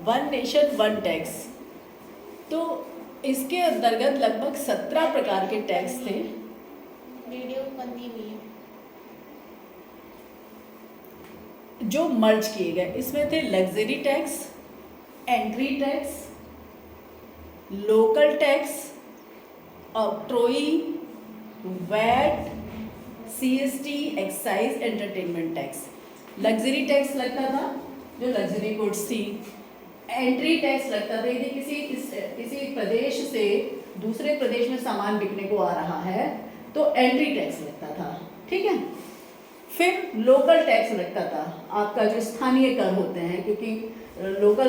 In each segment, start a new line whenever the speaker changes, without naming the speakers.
One nation one tax. तो इसके अंतर्गत लगभग 17 प्रकार के टैक्स थे।
वीडियो बंदी हुई है।
जो मर्ज किए गए, इसमें थे luxury tax, entry tax, local tax, octroi, VAT, CST, excise, entertainment tax. Luxury tax लगता था जो लग्जरी गुड्स थी। एंट्री टैक्स लगता था यदि किसी प्रदेश से दूसरे प्रदेश में सामान बिकने को आ रहा है तो एंट्री टैक्स लगता था, ठीक है। फिर लोकल टैक्स लगता था, आपका जो स्थानीय कर होते हैं, क्योंकि लोकल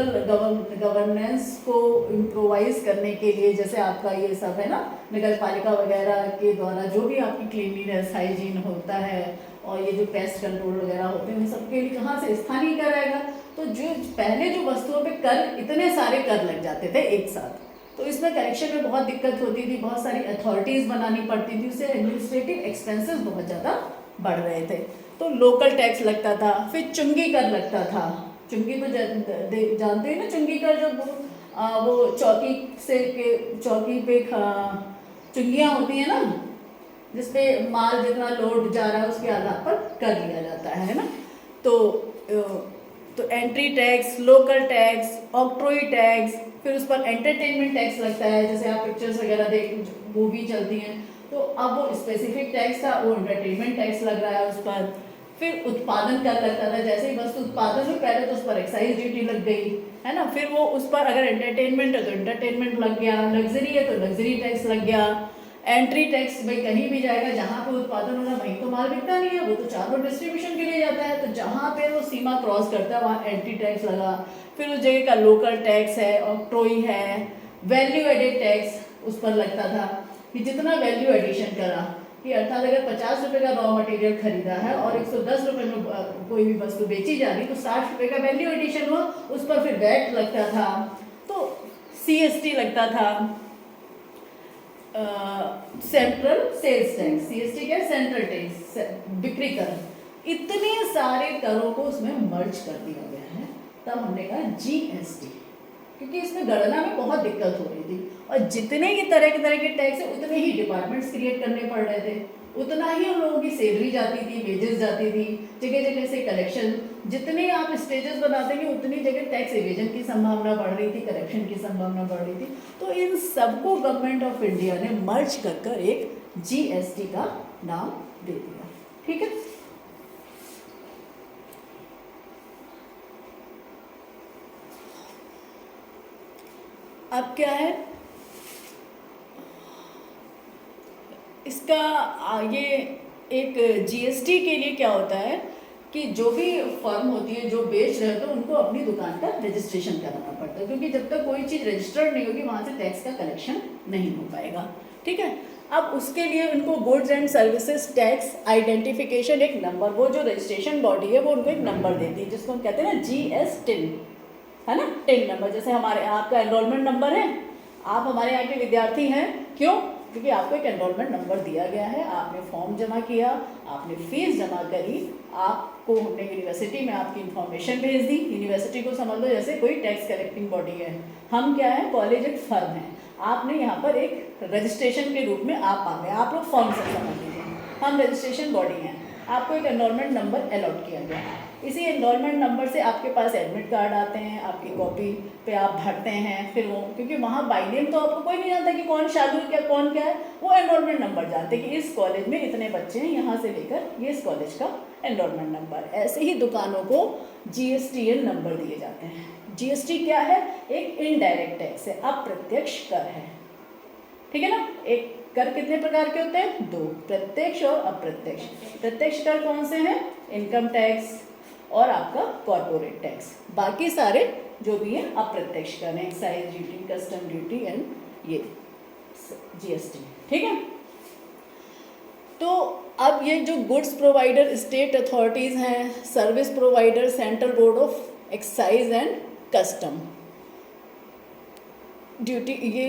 गवर्नेंस को इम्प्रोवाइज करने के लिए, जैसे आपका ये सब है ना, नगर पालिका वगैरह के द्वारा जो भी आपकी क्लीनलीनेस हाइजीन होता है और ये जो पेस्ट कंट्रोल वगैरह होते हैं, उन सबके लिए कहाँ से स्थानीय कर आएगा। तो जो पहले जो वस्तुओं पे कर, इतने सारे कर लग जाते थे एक साथ, तो इसमें करेक्शन में बहुत दिक्कत होती थी, बहुत सारी अथॉरिटीज़ बनानी पड़ती थी, उससे एडमिनिस्ट्रेटिव एक्सपेंसेस बहुत ज़्यादा बढ़ रहे थे। तो लोकल टैक्स लगता था। फिर चुंगी कर लगता था। चुंगी तो जानते हैं ना, चुंगी कर जो वो चौकी पे चुंगियाँ होती हैं ना, जिसपे माल जितना लोड जा रहा है उसके आधार पर कर लिया जाता है ना। तो entry tax, local tax, octroi tax, फिर उस पर एंटरटेनमेंट टैक्स लगता है, जैसे आप पिक्चर्स वगैरह देख, मूवी चलती हैं तो अब वो स्पेसिफिक टैक्स था, वो एंटरटेनमेंट टैक्स लग रहा है उस पर। फिर उत्पादन कर लगता था, जैसे ही वस्तु उत्पादन हुई पहले तो उस पर एक्साइज ड्यूटी लग गई, है ना। फिर वो उस पर अगर एंटरटेनमेंट है तो एंटरटेनमेंट लग गया, लग्जरी है तो लग्जरी टैक्स लग गया। एंट्री टैक्स भाई कहीं भी जाएगा, जहाँ पे उत्पादन होना वहीं तो माल बिकता नहीं है, वो तो चारों डिस्ट्रीब्यूशन के लिए जाता है, तो जहाँ पे वो सीमा क्रॉस करता है वहाँ एंट्री टैक्स लगा। फिर उस जगह का लोकल टैक्स है, ऑक्ट्रोई है, वैल्यू एडेड टैक्स उस पर लगता था कि जितना वैल्यू एडिशन करा, कि अर्थात अगर 50 रुपये का रॉ मटेरियल खरीदा है और 110 रुपये में कोई भी वस्तु बेची जा रही तो 60 रुपये का वैल्यू एडिशन हुआ, उस पर फिर वैट लगता था। तो सीएसटी लगता था, सेंट्रल सेल्स टैक्स। सीएसटी क्या है? सेंट्रल टैक्स, बिक्री कर। इतने सारे करों को उसमें मर्ज कर दिया गया है, तब हमने कहा जीएसटी, क्योंकि इसमें गणना में बहुत दिक्कत हो रही थी और जितने ही तरह के टैक्स है उतने ही डिपार्टमेंट्स क्रिएट करने पड़ रहे थे, उतना ही उन लोगों की सैलरी जाती थी, वेजेस जाती थी, जगह जगह से कलेक्शन। जितने आप स्टेजेस बनाते हैं उतनी जगह टैक्स एवेजन की संभावना बढ़ रही थी, करप्शन की संभावना बढ़ रही थी। तो इन सबको गवर्नमेंट ऑफ इंडिया ने मर्ज कर एक जीएसटी का नाम दे दिया, ठीक है। अब क्या है इसका, ये एक जीएसटी के लिए क्या होता है कि जो भी फर्म होती है जो बेच रहे हो तो उनको अपनी दुकान का रजिस्ट्रेशन कराना पड़ता है, क्योंकि जब तक कोई चीज़ रजिस्टर्ड नहीं होगी वहाँ से टैक्स का कलेक्शन नहीं हो पाएगा, ठीक है। अब उसके लिए उनको goods and services tax identification एक नंबर, वो जो रजिस्ट्रेशन बॉडी है वो उनको एक नंबर देती है जिसको हम कहते हैं ना GS टिन, है ना, टिन नंबर। जैसे हमारे आपका एनरोलमेंट नंबर है, आप हमारे यहाँ के विद्यार्थी हैं, क्यों? क्योंकि आपको एक एनरोलमेंट नंबर दिया गया है, आपने फॉर्म जमा किया, आपने फीस जमा करी, आपको हमने यूनिवर्सिटी में आपकी इन्फॉर्मेशन भेज दी। यूनिवर्सिटी को समझ लो जैसे कोई टैक्स कलेक्टिंग बॉडी है, हम क्या है, कॉलेज एक फर्म है, आपने यहाँ पर एक रजिस्ट्रेशन के रूप में आप आ गए, आप लोग फॉर्म से समझ लीजिए, हम रजिस्ट्रेशन बॉडी हैं, आपको एक एनरोलमेंट नंबर अलॉट किया गया। इसी एनरोलमेंट नंबर से आपके पास एडमिट कार्ड आते हैं, आपकी कॉपी पे आप भरते हैं, फिर वो, क्योंकि वहाँ बाई नेम तो आपको कोई नहीं जानता कि कौन शार्दुल क्या कौन क्या है, वो एनरोलमेंट नंबर जानते हैं कि इस कॉलेज में इतने बच्चे हैं, यहाँ से लेकर ये इस कॉलेज का एनरोलमेंट नंबर। ऐसे ही दुकानों को GSTN नंबर दिए जाते हैं। GST क्या है? एक इनडायरेक्ट टैक्स है, अप्रत्यक्ष कर है, ठीक है ना। एक कर कितने प्रकार के होते हैं? 2, प्रत्यक्ष और अप्रत्यक्ष। प्रत्यक्ष कर कौन से हैं? इनकम टैक्स और आपका कॉर्पोरेट टैक्स। बाकी सारे जो भी हैं अप्रत्यक्ष कर हैं, excise duty, custom duty and ये GST, ठीक है। तो अब ये जो गुड्स प्रोवाइडर स्टेट अथॉरिटीज़ हैं, service provider central board of excise and custom duty, ये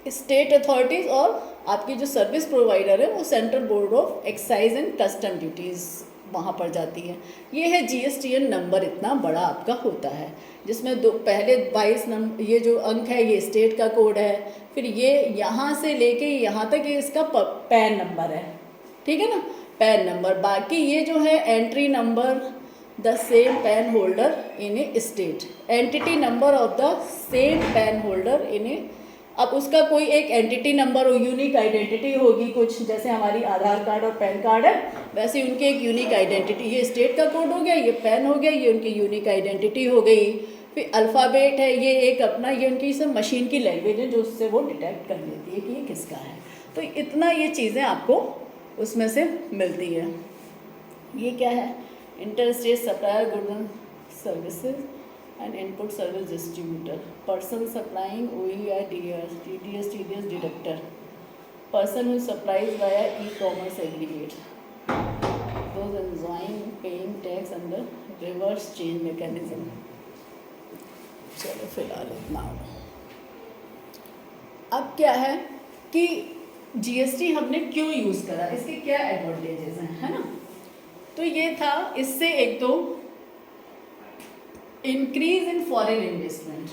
स्टेट अथॉरिटीज़ और आपकी जो सर्विस प्रोवाइडर है वो central board of excise and custom duties वहाँ पर जाती है। ये है GSTN नंबर, इतना बड़ा आपका होता है, जिसमें दो पहले 22 नंबर ये जो अंक है ये स्टेट का कोड है, फिर ये यहाँ से लेके यहाँ तक ये इसका पैन नंबर है, ठीक है ना, पैन नंबर। बाकी ये जो है entry number the same PAN holder in a state, entity number of the same PAN holder in a, अब उसका कोई एक एंटिटी नंबर हो, यूनिक आइडेंटिटी होगी कुछ, जैसे हमारी आधार कार्ड और पैन कार्ड है, वैसे उनके एक यूनिक आइडेंटिटी, ये स्टेट का कोड हो गया, ये पैन हो गया, ये उनकी यूनिक आइडेंटिटी हो गई। फिर अल्फ़ाबेट है, ये एक अपना, ये उनकी सब मशीन की लैंग्वेज है जो उससे वो डिटेक्ट कर लेती है कि ये किसका है। तो इतना ये चीज़ें आपको उसमें से मिलती है। ये क्या है, inter state supplier goods services and input service distributor, person supplying OEI TDS, TDS deductor, person who supplies via e-commerce aggregate, those enjoying paying tax under reverse change mechanism। चलो फिलहाल इतना हो। अब क्या है कि GST हमने क्यों यूज़ करा, इसके क्या एडवांटेजेस हैं, है ना। तो ये था, इससे एक तो इंक्रीज इन फॉरेन इन्वेस्टमेंट,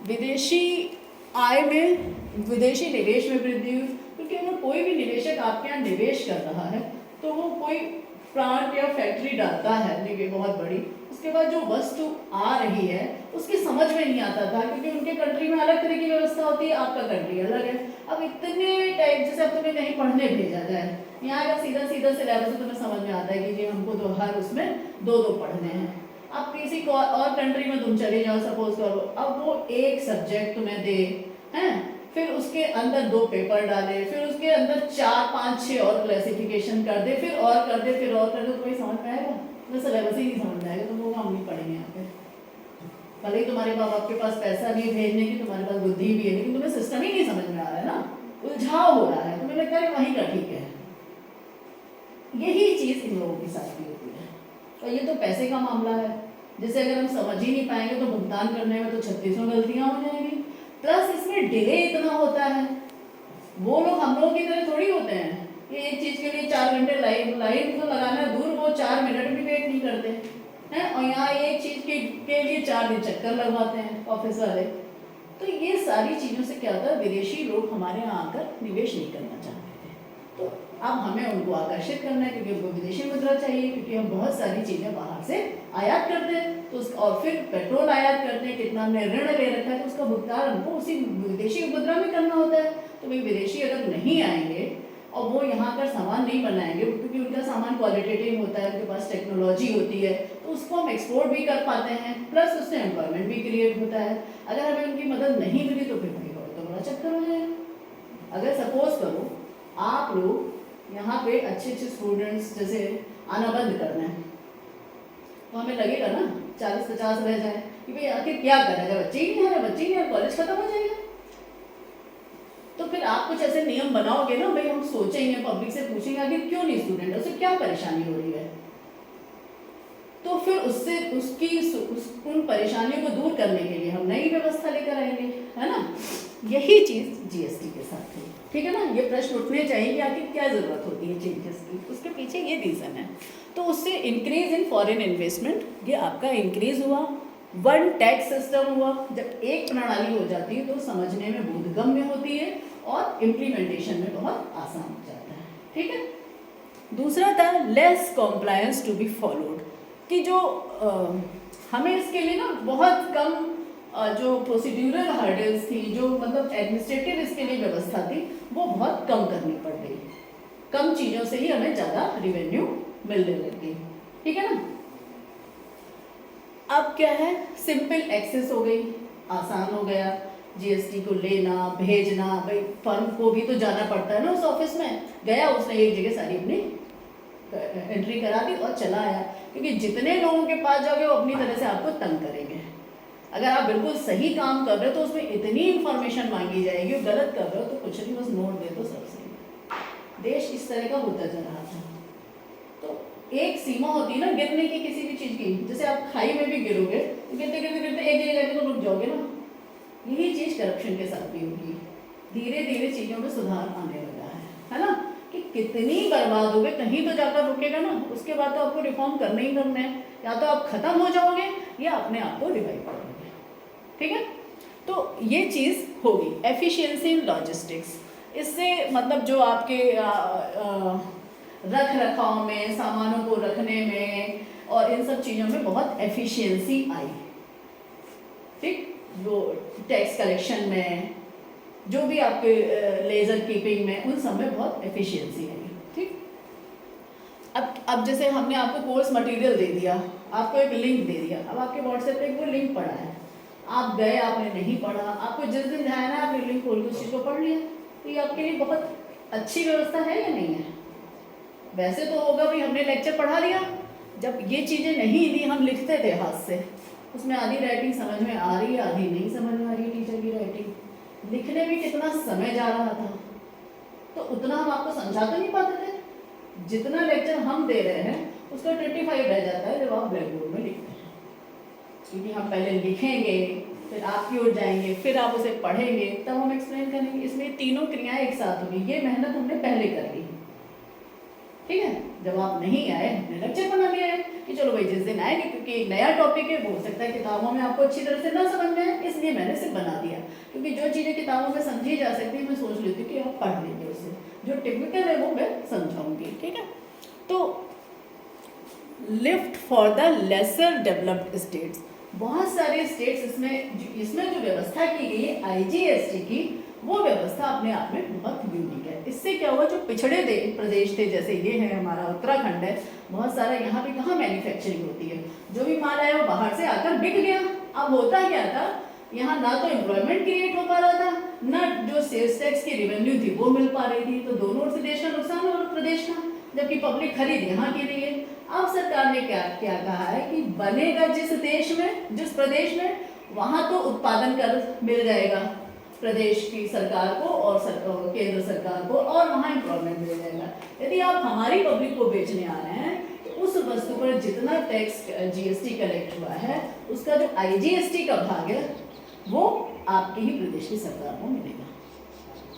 विदेशी आय में, विदेशी निवेश में वृद्धि हुई, क्योंकि अगर कोई भी निवेशक आपके यहाँ निवेश कर रहा है तो वो कोई प्लांट या फैक्ट्री डालता है निवेश बहुत बड़ी, उसके बाद जो वस्तु आ रही है उसकी समझ में नहीं आता था, क्योंकि उनके कंट्री में अलग तरह की व्यवस्था होती है, आपका कंट्री अलग है। अब इतने टाइप, जैसे अब तुम्हें कहीं पढ़ने भेजा जाए, यहाँ का सीधा सीधा सिलेबस तुम्हें समझ में आता है कि जी हमको तो हर उसमें दो पढ़ने हैं। अब किसी को और कंट्री में तुम चले जाओ, सपोज करो, अब वो एक सब्जेक्ट तुम्हें दे, हैं, फिर उसके अंदर 2 पेपर डाले, फिर उसके अंदर 4, 5, 6 और क्लासिफिकेशन कर दे, फिर और कर दे, फिर और कर दे, तो कोई समझ में आएगा? तो सिलेबस ही नहीं समझ में आएगा, तो वो हम नहीं पढ़ेंगे यहाँ पे। भले ही तुम्हारे माँ बाप के पास पैसा नहीं भेजने की, तुम्हारे पास बुद्धि भी है, लेकिन तुम्हें सिस्टम ही नहीं समझ में आ रहा है ना, उलझाव हो रहा है, तुम्हें लगता है वहीं का ठीक है। यही चीज़ इन लोगों के साथ भी होती है। और ये तो पैसे का मामला है, जिसे अगर हम समझ ही नहीं पाएंगे तो भुगतान करने में तो 3600 गलतियां हो जाएंगी। प्लस इसमें डिले इतना होता है, वो लोग हम लोगों की तरह थोड़ी होते हैं कि एक चीज़ के लिए 4 घंटे लाइन तो लगाना दूर, वो 4 मिनट भी वेट नहीं करते हैं, और यहाँ एक चीज़ के लिए 4 दिन चक्कर लगवाते हैं ऑफिस वाले। तो ये सारी चीज़ों से क्या होता है, विदेशी लोग हमारे यहाँ आकर निवेश नहीं करना चाहते थे, तो अब हमें उनको आकर्षित करना है, क्योंकि उनको विदेशी मुद्रा चाहिए, क्योंकि हम बहुत सारी चीज़ें बाहर से आयात करते हैं, तो और फिर पेट्रोल आयात करते हैं, कितना हमने ऋण ले रखा है, तो उसका भुगतान हमको उसी विदेशी मुद्रा में करना होता है। तो भाई विदेशी अगर नहीं आएंगे और वो यहाँ पर सामान नहीं बनाएंगे, क्योंकि उनका सामान क्वालिटेटिव होता है, उनके पास टेक्नोलॉजी होती है, तो उसको हम एक्सपोर्ट भी कर पाते हैं, प्लस उससे एम्प्लॉयमेंट भी क्रिएट होता है। अगर हमें उनकी मदद नहीं मिली तो फिर भाई तो बड़ा चक्कर हो जाएगा। अगर सपोज करो आप लोग यहाँ पे अच्छे स्टूडेंट्स जैसे आना बंद करना है, तो हमें लगेगा ना 40-50 रह जाए कि भाई आखिर क्या करें, जब बच्चे ही नहीं आ रहे, बच्चे ही नहीं आ रहे, कॉलेज खत्म हो जाएगा। तो फिर आप कुछ ऐसे नियम बनाओगे ना, भाई हम सोचेंगे, पब्लिक से पूछेंगे आखिर क्यों नहीं स्टूडेंट है, उसे क्या परेशानी हो रही है, तो फिर उससे उन परेशानियों को दूर करने के लिए हम नई व्यवस्था लेकर आएंगे, है ना। यही चीज़ GST के साथ है, ठीक है ना। ये प्रश्न उठने चाहिए कि आखिर क्या ज़रूरत होती है चेंजेस की, उसके पीछे ये रीज़न है। तो उससे इंक्रीज इन फॉरेन इन्वेस्टमेंट, ये आपका इंक्रीज हुआ। वन टैक्स सिस्टम हुआ, जब एक प्रणाली हो जाती है तो समझने में बोधगम्य होती है और इम्प्लीमेंटेशन में बहुत आसान हो जाता है, ठीक है। दूसरा था less compliance to be followed, कि जो हमें इसके लिए ना बहुत कम जो प्रोसीड्यूरल हर्डल्स थी, जो मतलब एडमिनिस्ट्रेटिव इसके लिए व्यवस्था थी, वो बहुत कम करनी पड़ गई। कम चीज़ों से ही हमें ज़्यादा रिवेन्यू मिलने लग गई, ठीक है ना। अब क्या है, सिंपल एक्सेस हो गई, आसान हो गया GST को लेना भेजना। भाई फर्म को भी तो जाना पड़ता है ना उस ऑफिस में, गया उसने एक जगह सारी अपनी एंट्री करा दी और चला आया, क्योंकि जितने लोगों के पास जाओगे वो अपनी तरह से आपको तंग करेंगे। अगर आप बिल्कुल सही काम कर रहे हो तो उसमें इतनी इन्फॉर्मेशन मांगी जाएगी, गलत कर रहे हो तो कुछ नहीं, बस नोट दे दो सब सही। देश इस तरह का होता जा रहा था। तो एक सीमा होती है ना गिरने की किसी भी चीज़ की, जैसे आप खाई में भी गिरोगे तो गिरते गिरते गिरते एक जगह जाके तो रुक जाओगे ना। यही चीज़ करप्शन के साथ भी होगी, धीरे धीरे चीज़ों में सुधार आने लगा है ना, कि कितनी बर्बाद हो गए, कहीं तो जाकर रुकेगा ना, उसके बाद तो आपको रिफॉर्म करना ही करना है, या तो आप खत्म हो जाओगे या अपने आप को रिवाइव करोगे। ठीक है, तो ये चीज़ होगी एफिशिएंसी इन लॉजिस्टिक्स। इससे मतलब जो आपके रख रखाव में, सामानों को रखने में और इन सब चीज़ों में बहुत एफिशिएंसी आई। ठीक, वो टैक्स कलेक्शन में, जो भी आपके लेजर कीपिंग में, उन सब में बहुत एफिशिएंसी आई। ठीक, अब जैसे हमने आपको कोर्स मटेरियल दे दिया, आपको एक लिंक दे दिया, अब आपके व्हाट्सएप पे वो लिंक पड़ा है, आप गए, आपने नहीं पढ़ा, आपको जिस दिन जाए ना आपने लिंक खोल के उस चीज़ को पढ़ लिया, तो ये आपके लिए बहुत अच्छी व्यवस्था है या नहीं है? वैसे तो होगा भाई हमने लेक्चर पढ़ा लिया, जब ये चीज़ें नहीं थी हम लिखते थे हाथ से, उसमें आधी राइटिंग समझ में आ रही है, आधी नहीं समझ में आ रही है, टीचर की राइटिंग लिखने में कितना समय जा रहा था, तो उतना हम आपको समझा तो नहीं पाते थे। जितना लेक्चर हम दे रहे हैं उसका 25 रह जाता है जब आप ब्लैक बोर्ड में लिखते हैं, क्योंकि हम पहले लिखेंगे, फिर आपकी ओर जाएंगे, फिर आप उसे पढ़ेंगे, तब हम एक्सप्लेन करेंगे। इसमें तीनों क्रियाएं एक साथ होगी, ये मेहनत हमने पहले कर ली। ठीक है, जब आप नहीं आए हमने लेक्चर बना लिया है कि चलो भाई जिस दिन आएंगे, क्योंकि एक नया टॉपिक है, हो सकता है किताबों में आपको अच्छी तरह से ना समझ में आए, इसलिए मैंने सिर्फ बना दिया, क्योंकि जो चीज़ें किताबों में समझी जा सकती है मैं सोच लेती हूँ कि आप पढ़ लेंगे उसे, जो टिपिकल है वो मैं समझाऊंगी। ठीक है, तो lift for the lesser developed states, बहुत सारे स्टेट्स इसमें जो व्यवस्था की गई है आईजीएसटी की, वो व्यवस्था अपने आप में बहुत यूनिक है। इससे क्या हुआ, जो पिछड़े प्रदेश थे, जैसे ये है हमारा उत्तराखंड है, बहुत सारा यहाँ पे कहाँ मैन्युफैक्चरिंग होती है, जो भी माल आया वो बाहर से आकर बिक गया। अब होता क्या था, यहाँ ना तो एम्प्लॉयमेंट क्रिएट हो पा रहा था, ना जो सेल्स टैक्स की रेवेन्यू थी वो मिल पा रही थी, तो दोनों ओर से देश का नुकसान और प्रदेश का, जबकि पब्लिक खरीद यहाँ की रही है। अब सरकार ने क्या कहा है कि बनेगा जिस देश में, जिस प्रदेश में, वहाँ तो उत्पादन कर मिल जाएगा प्रदेश की सरकार को और केंद्र सरकार को, और वहाँ एम्प्लॉयमेंट मिल जाएगा। यदि आप हमारी पब्लिक को बेचने आ रहे हैं तो उस वस्तु पर जितना टैक्स जीएसटी कलेक्ट हुआ है, उसका जो आईजीएसटी का भाग है वो आपकी ही प्रदेश की सरकार को मिलेगा।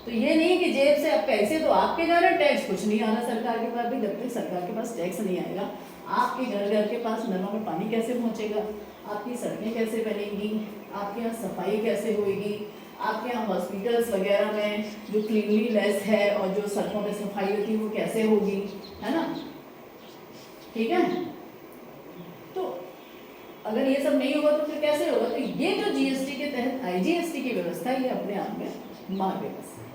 तो ये नहीं कि जेब से अब पैसे तो आपके जा रहे, टैक्स कुछ नहीं आ रहा सरकार के पास भी। जब तक सरकार के पास टैक्स नहीं आएगा, आपके घर घर के पास नलों में पानी कैसे पहुंचेगा, आपकी सड़कें कैसे बनेंगी, आपके यहाँ सफाई कैसे होगी, आपके यहाँ हॉस्पिटल्स वगैरह में जो क्लीनलीनेस है और जो सड़कों पे सफाई होती है वो कैसे होगी, है ना? ठीक है, तो अगर ये सब नहीं होगा तो फिर कैसे होगा? तो ये जो जीएसटी के तहत आईजीएसटी की व्यवस्था है, ये अपने आप में मार्वेलस है।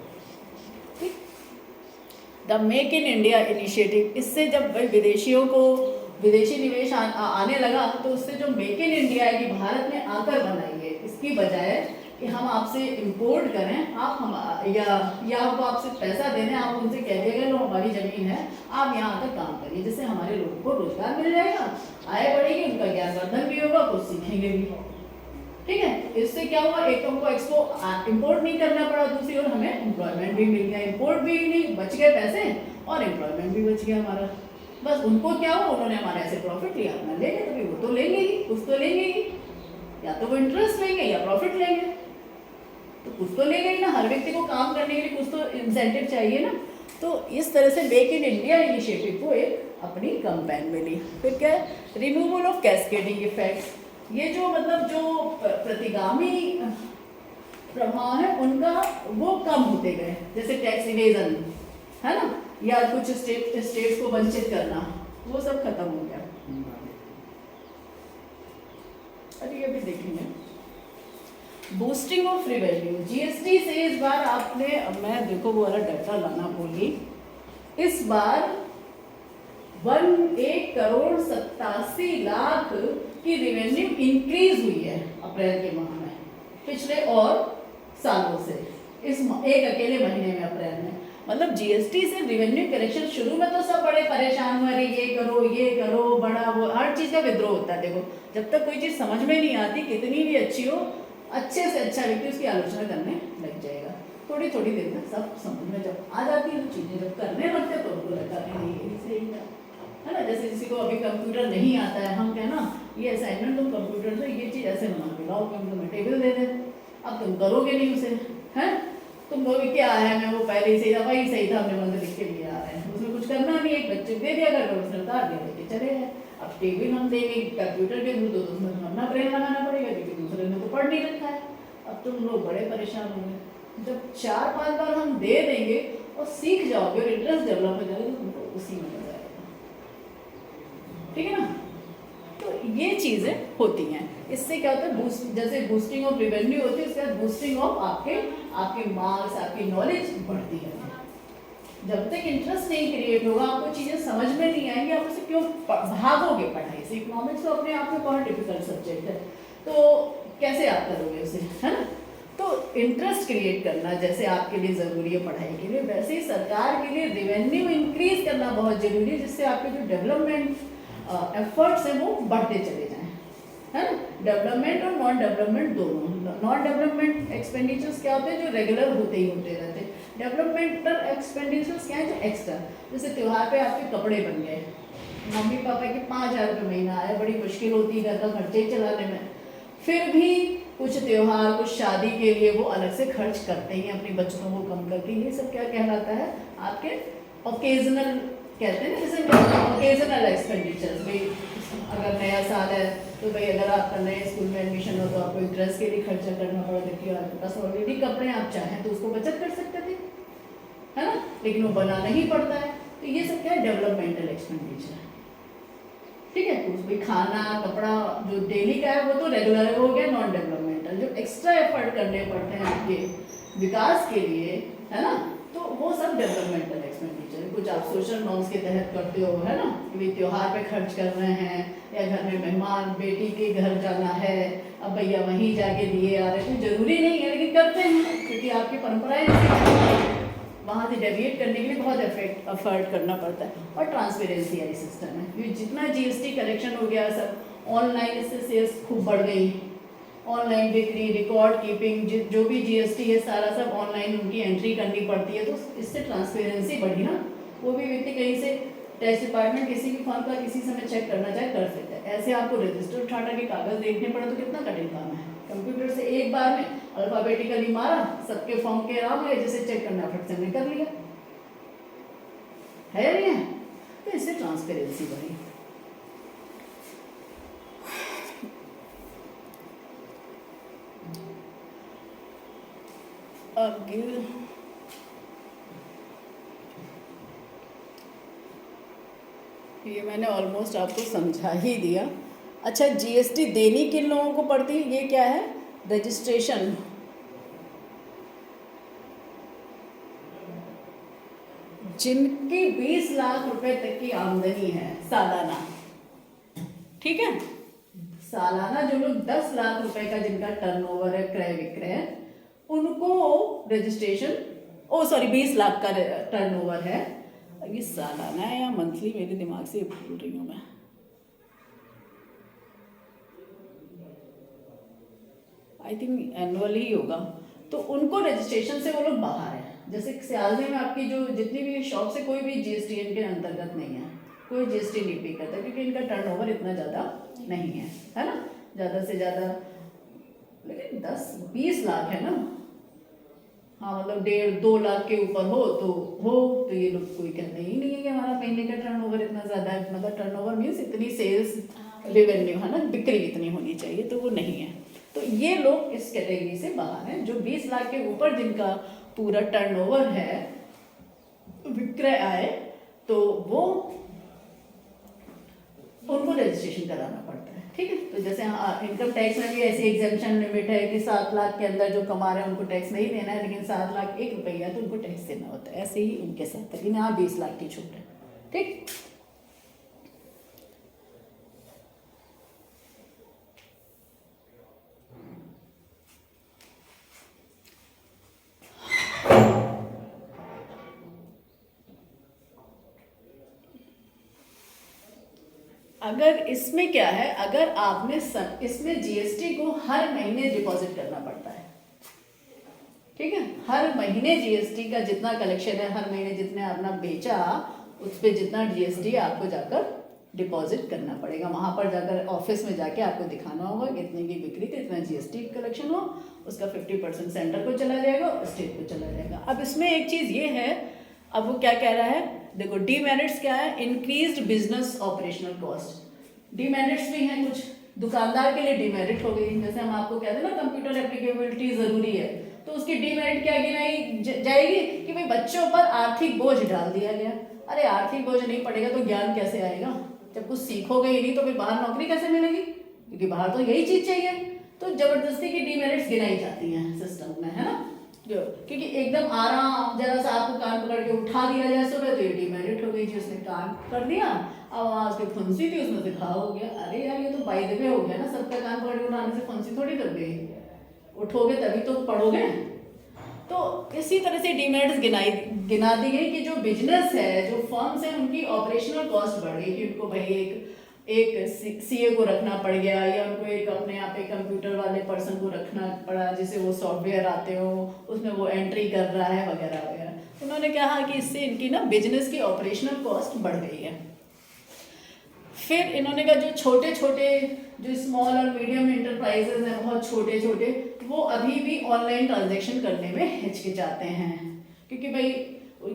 ठीक, the make in India initiative, इससे जब विदेशियों को विदेशी निवेश आने लगा, तो उससे जो मेक इन इंडिया है कि भारत में आकर बनाइए, इसकी बजाय कि हम आपसे इंपोर्ट करें, आप हम या वो आपसे पैसा देने, आप उनसे कह दिएगा लो हमारी ज़मीन है, आप यहाँ आकर काम करिए, जिससे हमारे लोगों को रोजगार मिल जाएगा, आय बढ़ेगी, उनका ज्ञानवर्धन भी होगा, कुछ सीखेंगे भी। ठीक है, इससे क्या हुआ, एक तो हमको इंपोर्ट नहीं करना पड़ा, दूसरी ओर हमें एम्प्लॉयमेंट भी मिल गया, इंपोर्ट भी नहीं, बच गए पैसे और एम्प्लॉयमेंट भी बच गया हमारा। बस उनको क्या हुआ, उन्होंने हमारे ऐसे प्रॉफिट लिया, अपना ले गए, तो वो तो लेंगे ही, कुछ तो लेंगे ही, या तो वो इंटरेस्ट लेंगे या प्रॉफिट लेंगे, तो कुछ तो लेंगे ही ना। हर व्यक्ति को काम करने के लिए कुछ तो इंसेंटिव चाहिए ना। तो इस तरह से मेक इन इंडिया इनिशिएटिव को एक अपनी कैंपेन में ली। फिर क्या, रिमूवल ऑफ कैस्केडिंग इफेक्ट्स, ये जो मतलब जो प्रतिगामी प्रभाव है उनका वो कम होते गए, जैसे टैक्स इवेजन है ना, या कुछ स्टेट्स को वंचित करना, वो सब खत्म हो गया। अरे ये भी देखेंगे, बूस्टिंग ऑफ रेवेन्यू, जीएसटी से इस बार आपने, मैं देखो वो वाला डाटा लाना भूली, इस बार 1,87,00,000 की रेवेन्यू इंक्रीज हुई है अप्रैल के माह में, पिछले और सालों से, इस एक अकेले महीने में अप्रैल में। मतलब जीएसटी से रेवेन्यू कलेक्शन, शुरू में तो सब बड़े परेशान हुए, अरे ये करो बड़ा, वो हर चीज़ का विद्रोह होता है। देखो जब तक कोई चीज़ समझ में नहीं आती, कितनी भी अच्छी हो, अच्छे से अच्छा व्यक्ति उसकी आलोचना करने लग जाएगा। थोड़ी थोड़ी देर में सब समझ में जब आ जाती है तो चीज़ें जब करने लगते तो उनको लगता नहीं यही सही है ना। जैसे किसी को अभी कंप्यूटर नहीं आता है, हम कहना ये असाइनमेंट तुम कंप्यूटर से ये चीज़ ऐसे बना के लाओ, तुम्हें टेबल दे दे, अब तुम करोगे नहीं उसे, हैं तुम कहोगे क्या है, मैं वो पहले ही सही था, वही सही था, हमने बंद लिख के लिए आ रहे हैं, सरकार के लेके चले गए। अब टेबल हम देंगे कंप्यूटर के थ्रू तो उसमें अपना ब्रेन लगाना पड़ेगा क्योंकि दूसरे ने तो पढ़ नहीं रखा है। अब तुम लोग बड़े परेशान होंगे। जब 4-5 बार हम दे देंगे और सीख जाओगे और इंटरेस्ट डेवलप हो जाएगा तो तुमको उसी में मजा आएगा। ठीक है ना? तो ये चीज़ें होती हैं। इससे क्या होता है, बूस्ट, जैसे बूस्टिंग ऑफ रेवेन्यू होती है, उसके बाद बूस्टिंग ऑफ आपके मार्क्स, आपकी नॉलेज बढ़ती है। जब तक इंटरेस्ट नहीं क्रिएट होगा, आपको चीज़ें समझ में नहीं आएंगी, आप उसे क्यों भागोगे पढ़ाई से। इकोनॉमिक्स तो अपने आप में बहुत डिफिकल्ट सब्जेक्ट है, तो कैसे आप करोगे उसे, है ना? तो इंटरेस्ट क्रिएट करना जैसे आपके लिए ज़रूरी है पढ़ाई के लिए, वैसे ही सरकार के लिए रेवेन्यू इंक्रीज करना बहुत ज़रूरी है, जिससे आपके जो डेवलपमेंट एफर्ट्स हैं वो बढ़ते चले जाएं, है ना? डेवलपमेंट और नॉन डेवलपमेंट दोनों। नॉन डेवलपमेंट एक्सपेंडिचर्स क्या होते हैं, जो रेगुलर होते ही होते रहते हैं। डेवलपमेंटल एक्सपेंडिचर्स क्या है, जो एक्स्ट्रा, जैसे त्यौहार पे आपके कपड़े बन गए, मम्मी पापा के 5,000 रुपये महीना आया, बड़ी मुश्किल होती है घर का खर्चे चलाने में, फिर भी कुछ त्यौहार, कुछ शादी के लिए वो अलग से खर्च करते हैं अपने बच्चों को कम करके। ये सब क्या कहलाता है, आपके ओकेजनल कहते हैं ना, जैसे ओकेजनल एक्सपेंडिचर्स। भाई अगर नया साल है तो भाई अगर आपका नए स्कूल में एडमिशन हो तो आपको एक ड्रेस के लिए खर्चा करना पड़ा, जबकि आपके पास ऑलरेडी कपड़े, आप चाहें तो उसको बचत कर सकते थे, है ना? लेकिन वो बनाना ही पड़ता है। तो ये सब क्या है, डेवलपमेंटल एक्सपेंडिचर। ठीक है? तो भाई खाना, कपड़ा जो डेली का है वो तो रेगुलर है, वो हो गया नॉन डेवलपमेंटल। जो एक्स्ट्रा एफर्ट करने पड़ते हैं आपके विकास के लिए, है ना, तो वो सब डेवलपमेंटल एक्सपेंडिचर। कुछ आप सोशल नॉर्म्स के तहत करते हो, है ना, कि भाई त्योहार पे खर्च कर रहे हैं, या घर में मेहमान, बेटी के घर जाना है, अब भैया वहीं जाके दिए आ रहे हैं, तो जरूरी नहीं है लेकिन करते हैं क्योंकि आपकी परंपराएं वहाँ से डेविएट करने के लिए बहुत एफर्ट करना पड़ता है। और ट्रांसपेरेंसी वाली सिस्टम है, ये जितना जीएसटी कलेक्शन हो गया सब ऑनलाइन, इससे सेल्स खूब बढ़ गई। ऑनलाइन बिक्री, रिकॉर्ड कीपिंग, जो भी जीएसटी है सारा सब ऑनलाइन उनकी एंट्री करनी पड़ती है, तो इससे ट्रांसपेरेंसी बढ़ी ना। वो भी व्यक्ति कहीं से टैक्स डिपार्टमेंट किसी भी फॉर्म का किसी समय चेक करना चाहे कर सकता है। ऐसे आपको रजिस्टर उठाना के कागज देखने पड़े तो कितना कठिन काम है। कंप्यूटर से एक बार में अल्फाबेटिकली मारा, सबके फॉर्म के नाम है, जिसे चेक करना फट से हमने कर लिया, है नहीं है? तो इससे ट्रांसपेरेंसी बढ़ी। ये मैंने ऑलमोस्ट आपको समझा ही दिया। अच्छा, जीएसटी देनी किन लोगों को पड़ती है, ये क्या है, रजिस्ट्रेशन। जिनकी 20 लाख रुपए तक की आमदनी है सालाना, ठीक है, सालाना जो लोग 10 लाख रुपए का जिनका टर्नओवर है, क्रय विक्रय, उनको रजिस्ट्रेशन, 20 लाख का टर्नओवर है। अब ये सालाना है या मंथली, मेरे दिमाग से भूल रही हूँ मैं, आई थिंक एनुअल ही होगा, तो उनको रजिस्ट्रेशन से वो लोग बाहर है। जैसे सियालदे में आपकी जो जितनी भी शॉप है, कोई भी जीएसटी इनके अंतर्गत नहीं है, कोई जीएसटी नहीं पे करता क्योंकि इनका टर्नओवर इतना ज़्यादा नहीं है ना, ज़्यादा से ज़्यादा, लेकिन 10-20 लाख है ना, हाँ, मतलब 1.5-2 लाख के ऊपर हो तो ये लोग कोई कहते ही नहीं है कि हमारा महीने का टर्नओवर इतना ज़्यादा है। मतलब टर्नओवर मीन्स इतनी सेल्स रेवेन्यू, है ना, बिक्री इतनी होनी चाहिए, तो वो नहीं है। तो ये लोग इस कैटेगरी से बाहर हैं। जो 20 लाख के ऊपर जिनका पूरा टर्नओवर है, विक्रय आय, तो वो उनको रजिस्ट्रेशन कराना पड़ता है। ठीक है? तो जैसे इनकम टैक्स में भी ऐसी एग्जेम्पशन लिमिट है कि 7 लाख के अंदर जो कमा रहे हैं उनको टैक्स नहीं देना है, लेकिन 7 लाख 1 रुपया तो उनको टैक्स देना होता है। ऐसे ही उनके साथ है, यहाँ 20 लाख की छूट है। ठीक, अगर इसमें क्या है, अगर आपने इसमें जीएसटी को हर महीने डिपॉजिट करना पड़ता है। ठीक है, हर महीने जीएसटी का जितना कलेक्शन है, हर महीने जितने आपने बेचा उस पर जितना जीएसटी आपको जाकर डिपॉजिट करना पड़ेगा। वहाँ पर जाकर ऑफिस में जाके आपको दिखाना होगा कितने की बिक्री थी, इतना जीएसटी कलेक्शन हो, उसका 50% सेंटर को चला जाएगा और स्टेट को चला जाएगा। अब इसमें एक चीज़ ये है, अब वो क्या कह रहा है देखो डीमेरिट्स क्या है, increased business operational cost. Demerits भी हैं कुछ, दुकानदार के लिए डीमेरिट हो गई, जैसे हम आपको कहते हैं ना कंप्यूटर एप्लीकेबिलिटी जरूरी है, तो उसकी डीमेरिट क्या गिनाई जाएगी कि भाई बच्चों पर आर्थिक बोझ डाल दिया गया। अरे आर्थिक बोझ नहीं पड़ेगा तो ज्ञान कैसे आएगा, जब कुछ सीखोगे ही नहीं तो फिर बाहर नौकरी कैसे मिलेगी, क्योंकि बाहर तो यही चीज चाहिए। तो जबरदस्ती की डीमेरिट्स गिनाई जाती हैं सिस्टम में, है ना, जो क्योंकि एकदम आराम जरा सा आपको कान पकड़ के उठा दिया जाए सुबह तो ये डीमेरिट हो गई जी, उसने कान कर दिया, अब आवाज की फुंसी थी उसमें से घाव हो गया। अरे यार ये तो बाय द वे हो गया ना, सबका कान पकड़ के उठाने से फुंसी थोड़ी कर गई, उठोगे तभी तो पढ़ोगे। तो इसी तरह से डीमेरिट्स गिना दी गई कि जो बिजनेस है, जो फर्म्स है, उनकी ऑपरेशनल कॉस्ट बढ़ गई कि उनको भाई एक सीए को रखना पड़ गया, या उनको एक अपने यहाँ पे कंप्यूटर वाले पर्सन को रखना पड़ा जिसे वो सॉफ्टवेयर आते हो उसमें वो एंट्री कर रहा है वगैरह वगैरह। उन्होंने कहा कि इससे इनकी ना बिजनेस की ऑपरेशनल कॉस्ट बढ़ गई है। फिर इन्होंने कहा जो छोटे छोटे जो स्मॉल और मीडियम इंटरप्राइजेज हैं, बहुत छोटे छोटे, वो अभी भी ऑनलाइन ट्रांजैक्शन करने में हिचकिचाते हैं, क्योंकि भाई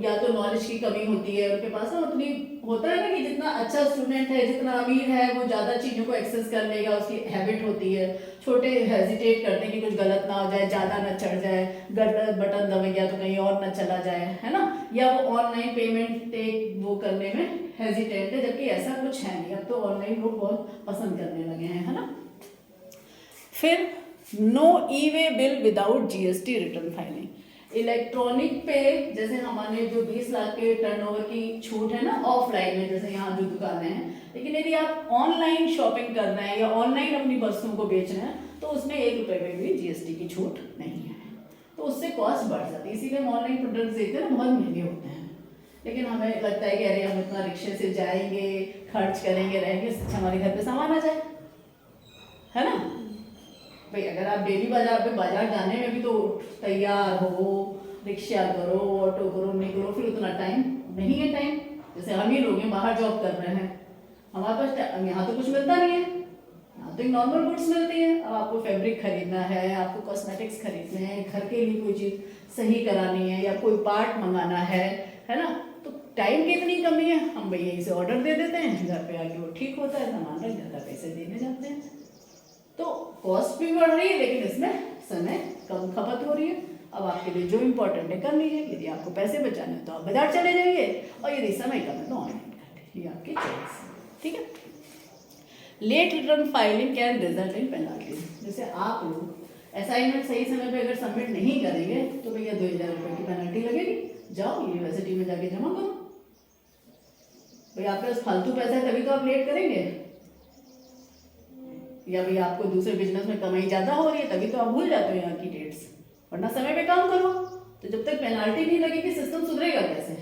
या तो नॉलेज की कमी होती है उनके पास ना, उतनी होता है ना कि जितना अच्छा स्टूडेंट है, जितना अमीर है, वो ज़्यादा चीज़ों को एक्सेस कर लेगा, उसकी हैबिट होती है। छोटे हेजिटेट करते हैं कि कुछ गलत ना हो जाए, ज़्यादा ना चढ़ जाए, गलत बटन दबे गया तो कहीं और ना चला जाए, है ना, या वो ऑनलाइन पेमेंट टेक वो करने में हेजिटेट है, जबकि ऐसा कुछ है नहीं। अब तो ऑनलाइन लोग बहुत पसंद करने लगे हैं, है ना। फिर no e way bill without GST return filing. Electronic पे जैसे हमारे जो 20 लाख के टर्नओवर की छूट है ना ऑफलाइन में, जैसे यहाँ जो दुकानें हैं, लेकिन यदि आप ऑनलाइन शॉपिंग कर रहे हैं या ऑनलाइन अपनी वस्तुओं को बेच रहे हैं तो उसमें 1 रुपये में भी जीएसटी की छूट नहीं है, तो उससे कॉस्ट बढ़ जाती है। इसीलिए हम ऑनलाइन प्रोडक्ट्स देखते हैं ना, बहुत महंगे होते हैं, लेकिन हमें लगता है कि अरे हम इतना रिक्शे से जाएंगे, खर्च करेंगे, रहेंगे, हमारे घर पे सामान आ जाए, है ना। भाई अगर आप डेली बाजार जाने में भी तो तैयार हो, रिक्शा करो, ऑटो करो, निकलो, फिर उतना टाइम नहीं है। टाइम जैसे हम ही लोग हैं बाहर जॉब कर रहे हैं, हमारे पास यहाँ तो कुछ मिलता नहीं है, यहाँ तो एक नॉर्मल गुड्स मिलती है। अब आपको फैब्रिक खरीदना है, आपको कॉस्मेटिक्स खरीदने हैं, घर के लिए कोई चीज़ सही करानी है या कोई पार्ट मंगाना है ना, तो टाइम की इतनी कमी है, हम भैया इसे ऑर्डर दे देते हैं, घर पे आके वो ठीक होता है, सामान रख जाता है, पैसे देने जाते हैं। तो कॉस्ट भी बढ़ रही है, लेकिन इसमें समय कम खपत हो रही है। अब आपके लिए जो इम्पोर्टेंट है कर लीजिए, यदि आपको पैसे बचाने हैं तो आप बाजार चले जाइए, और यदि समय कम है तो ऑनलाइन कर लीजिए, ये आपकी चॉइस, ठीक है। Late return filing can result in penalty. जैसे आप लोग असाइनमेंट सही समय पे अगर सबमिट नहीं करेंगे तो भैया 2000 रुपये की पेनल्टी लगेगी, जाओ यूनिवर्सिटी में जाके जमा करो। भाई आपके पास फालतू पैसा है तभी तो आप लेट करेंगे, या भाई आपको दूसरे बिजनेस में कमाई ज़्यादा हो रही है तभी तो आप भूल जाते हो यहाँ की डेट्स, वरना समय पे काम करो। तो जब तक पेनाल्टी नहीं लगेगी सिस्टम सुधरेगा कैसे?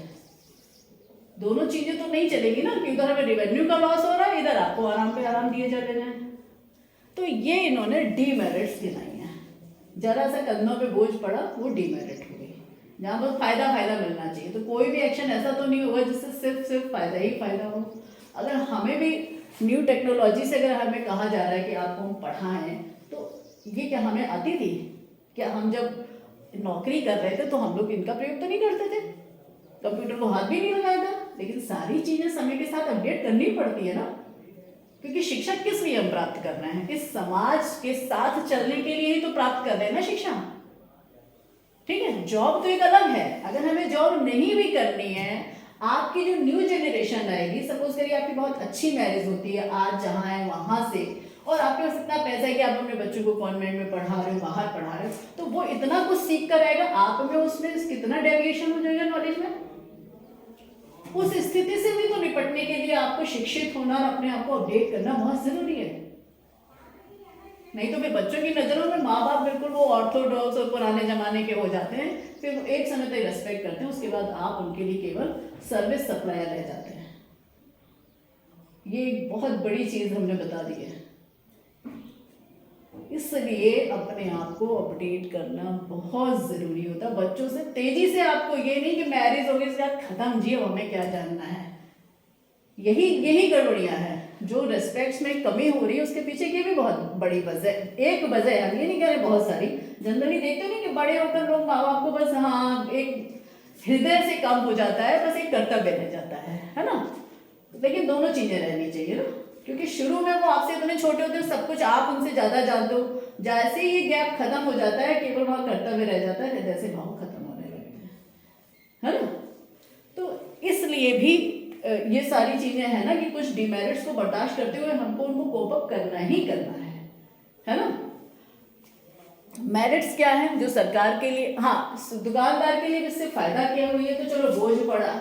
दोनों चीज़ें तो नहीं चलेगी ना, कि उधर हमें रेवेन्यू का लॉस हो रहा है, इधर आपको आराम पे आराम दिए जा रहे हैं। तो ये इन्होंने डीमेरिट्स गिनाई हैं, जरा सा कंधों पे बोझ पड़ा वो डीमेरिट हो गई, जहाँ पर फायदा मिलना चाहिए। तो कोई भी एक्शन ऐसा तो नहीं होगा जिससे सिर्फ फायदा ही फायदा हो। अगर हमें भी न्यू टेक्नोलॉजी से अगर हमें कहा जा रहा है कि आपको हम पढ़ाएं, तो ये क्या हमें आती थी? क्या हम जब नौकरी कर रहे थे तो हम लोग इनका प्रयोग तो नहीं करते थे, कंप्यूटर को हाथ भी नहीं लगाया था। लेकिन सारी चीजें समय के साथ अपडेट करनी पड़ती है ना, क्योंकि शिक्षा किस लिए हम प्राप्त कर रहे हैं? इस समाज के साथ चलने के लिए ही तो प्राप्त कर रहे हैं ना शिक्षा, ठीक है। जॉब तो एक अलग है, अगर हमें जॉब नहीं भी करनी है, आपकी जो न्यू जनरेशन आएगी, सपोज करिए आपकी बहुत अच्छी मैरिज होती है आज जहाँ है वहां से, और आपके पास इतना पैसा है कि आप अपने बच्चों को कॉन्वेंट में पढ़ा रहे हो, बाहर पढ़ा रहे हो, तो वो इतना कुछ सीख कर आएगा, आप में उसमें कितना डेविएशन हो जाएगा नॉलेज में। उस स्थिति से भी तो निपटने के लिए आपको शिक्षित होना और अपने आप को अपडेट करना बहुत जरूरी है। नहीं तो फिर बच्चों की नजरों में माँ बाप बिल्कुल वो ऑर्थोडॉक्स और पुराने जमाने के हो जाते हैं, फिर वो एक समय तक रेस्पेक्ट करते हैं, उसके बाद आप उनके लिए केवल सर्विस सप्लायर रह जाते हैं। ये एक बहुत बड़ी चीज हमने बता दी है, इसलिए अपने आप को अपडेट करना बहुत जरूरी होता है। बच्चों से तेजी से, आपको ये नहीं कि मैरिज हो गई इसके बाद खत्म जी हमें क्या जानना है, यही गड़बड़ियां हैं। जो रेस्पेक्ट्स में कमी हो रही है उसके पीछे की भी बहुत बड़ी वजह, एक वजह है, हम ये नहीं कह रहे बहुत सारी। जनरली देखते नहीं कि बड़े होकर लोग माँ बाप को बस हाँ एक हृदय से कम हो जाता है, बस एक कर्तव्य रह जाता है ना। लेकिन दोनों चीजें रहनी चाहिए ना, क्योंकि शुरू में वो आपसे इतने छोटे होते हैं, सब कुछ आप उनसे ज्यादा जानते हो। जैसे ही ये गैप खत्म हो जाता है, केवल वहाँ कर्तव्य रह जाता है, हृदय से भाव खत्म होने लगते हैं, है ना। तो इसलिए भी ये सारी चीजें हैं ना कि कुछ डिमेरिट्स को बर्दाश्त करते हुए हमको उनको कोप अप करना ही करना है ना। मेरिट्स क्या है जो सरकार के लिए, हाँ दुकानदार के लिए जिससे फायदा क्या हुई है, तो चलो बोझ पड़ा।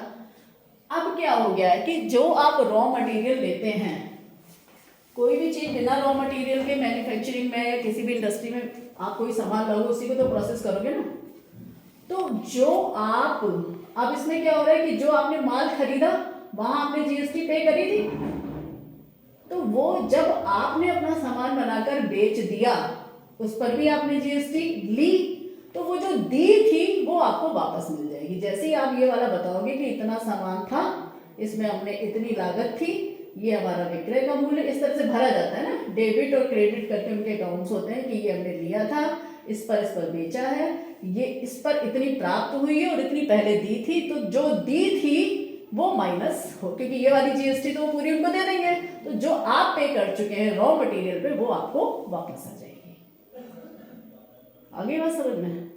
अब क्या हो गया है कि जो आप रॉ मटेरियल लेते हैं, कोई भी चीज बिना रॉ मटेरियल के मैन्युफैक्चरिंग में या किसी भी इंडस्ट्री में आप कोई सामान लाओगे, उसी को तो प्रोसेस करोगे ना। तो जो आप, अब इसमें क्या हो रहा है कि जो आपने माल खरीदा वहां आपने जीएसटी पे करी थी, तो वो जब आपने अपना सामान बनाकर बेच दिया उस पर भी आपने जीएसटी ली, तो वो जो दी थी वो आपको वापस मिल जाएगी। जैसे ही आप ये वाला बताओगे कि इतना सामान था, इसमें हमने इतनी लागत थी, ये हमारा विक्रय का मूल्य, इस तरह से भरा जाता है ना, डेबिट और क्रेडिट करके उनके अकाउंट्स होते हैं कि ये हमने लिया था, इस पर बेचा है, ये इस पर इतनी प्राप्त हुई है और इतनी पहले दी थी, तो जो दी थी वो माइनस हो, क्योंकि ये वाली जीएसटी तो वो पूरी उनको दे देंगे, तो जो आप पे कर चुके हैं रॉ मटेरियल पे वो आपको वापस आ जाएगी। आगे बात समझ में,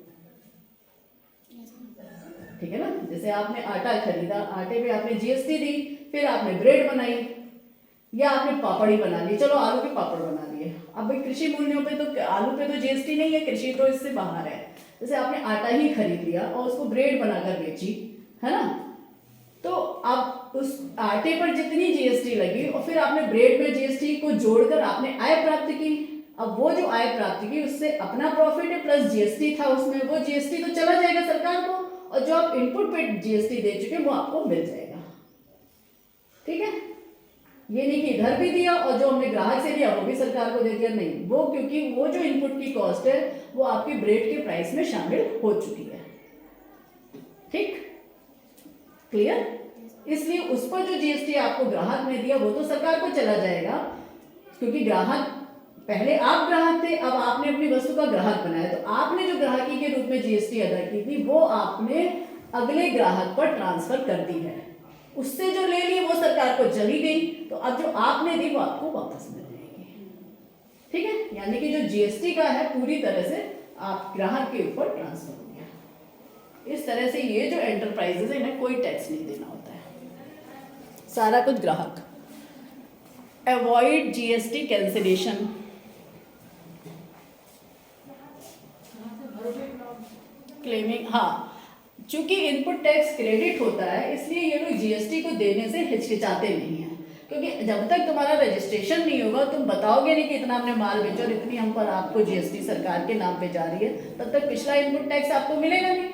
ठीक है ना। जैसे आपने आटा खरीदा, आटे पे आपने जीएसटी दी, फिर आपने ब्रेड बनाई या आपने पापड़ ही बना ली, चलो आलू के पापड़ बना लिए। अब भाई कृषि मूल्यों पे तो आलू पे तो जीएसटी नहीं है, कृषि तो इससे बाहर है। जैसे आपने आटा ही खरीद लिया और उसको ब्रेड बनाकर बेची, है ना, तो अब उस आटे पर जितनी जीएसटी लगी और फिर आपने ब्रेड में जीएसटी को जोड़कर आपने आय प्राप्त की। अब वो जो आय प्राप्त की उससे अपना प्रॉफिट है प्लस जीएसटी था उसमें, वो जीएसटी तो चला जाएगा सरकार को, और जो आप इनपुट पे जीएसटी दे चुके वो आपको मिल जाएगा। ठीक है, ये नहीं कि इधर भी दिया और जो हमने ग्राहक से लिया वो भी सरकार को दे दिया, नहीं, वो क्योंकि वो जो इनपुट की कॉस्ट है वो आपकी ब्रेड के प्राइस में शामिल हो चुकी है। ठीक, क्लियर। इसलिए उस पर जो जीएसटी आपको ग्राहक ने दिया वो तो सरकार को चला जाएगा, क्योंकि ग्राहक, पहले आप ग्राहक थे, अब आपने अपनी वस्तु का ग्राहक बनाया, तो आपने जो ग्राहकी के रूप में जीएसटी अदा की थी वो आपने अगले ग्राहक पर ट्रांसफर कर दी है, उससे जो ले ली वो सरकार को चली गई, तो अब जो आपने दी वो आपको वापस मिल जाएगी। ठीक है, यानी कि जो जीएसटी का है पूरी तरह से आप ग्राहक के ऊपर ट्रांसफर हो गया। इस तरह से ये जो एंटरप्राइजेज है इन्हें कोई टैक्स नहीं देना होता है, सारा कुछ ग्राहक। अवॉइड जीएसटी कैंसिलेशन, क्लेमिंग, हाँ चूंकि इनपुट टैक्स क्रेडिट होता है इसलिए ये लोग जीएसटी को देने से हिचकिचाते नहीं हैं, क्योंकि जब तक तुम्हारा रजिस्ट्रेशन नहीं होगा, तुम बताओगे नहीं कि इतना हमने माल बेचा और इतनी हम पर आपको जीएसटी सरकार के नाम पे जा रही है, तब तक पिछला इनपुट टैक्स आपको मिलेगा नहीं,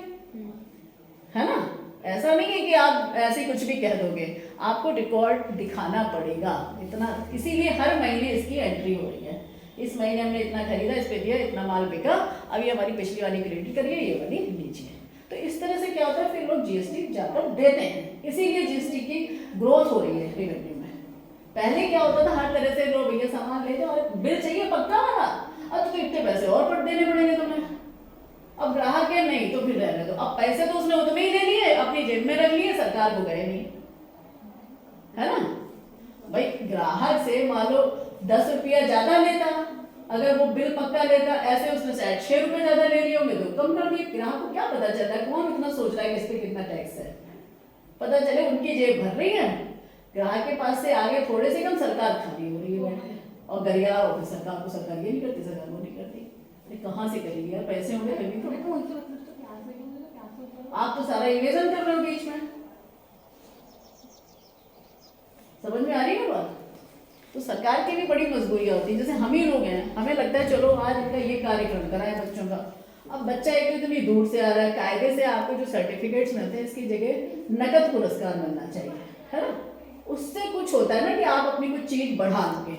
है ना। ऐसा नहीं है कि आप ऐसे कुछ भी कह दोगे, आपको रिकॉर्ड दिखाना पड़ेगा इतना, इसीलिए हर महीने इसकी एंट्री हो रही है। इस महीने हमने इतना खरीदा, इस पे दिया, इतना माल बिका, अभी हमारी पिछली वाली क्रेडिट करिए, ये वाली लीजिए। तो इस तरह से क्या होता है, फिर लोग जीएसटी जाकर देते हैं, इसीलिए जीएसटी की ग्रोथ हो रही है रेवेन्यू में। पहले क्या होता था, हर तरह से लोग भैया सामान ले जाओ और बिल चाहिए पक्का वाला, अब तो इतने पैसे और पर देने पड़ेंगे तुम्हें। अब ग्राहक है नहीं तो फिर रहने दो, अब पैसे तो उसने उतने ही ले लिए, अपनी जेब में रख लिए, सरकार को गए नहीं, है ना। भाई ग्राहक से मान लो 10 रुपया ज्यादा लेता, अगर वो बिल पक्का लेता, ऐसे उसने शायद 6 रुपए ज्यादा ले लिए होंगे तो कम कर दिए। ग्राहक को क्या पता चल रहा है, कौन इतना सोच रहा है कि इस पे कितना टैक्स है, पता चले उनकी जेब भर रही है, ग्राहक के पास से आगे थोड़े से कम सरकार खाली हो रही है, और गरिया सरकार को, सरकार ये नहीं करती, सरकार वो नहीं करती, कहाँ से करेगी यार, पैसे होंगे तभी तो। आप तो सारा इवेजन कर रहे हो बीच में, समझ में आ रही है बात। तो सरकार की भी बड़ी मजबूरियां होती है, जैसे हम ही लोग हैं, हमें लगता है चलो आज इनका ये कार्यक्रम कराए बच्चों का, अब बच्चा एक तो इतनी दूर से आ रहा है, कायदे से आपको जो सर्टिफिकेट्स मिलते हैं इसकी जगह नकद पुरस्कार मिलना चाहिए, है ना। उससे कुछ होता है ना कि आप अपनी कुछ चीज बढ़ा दोगे,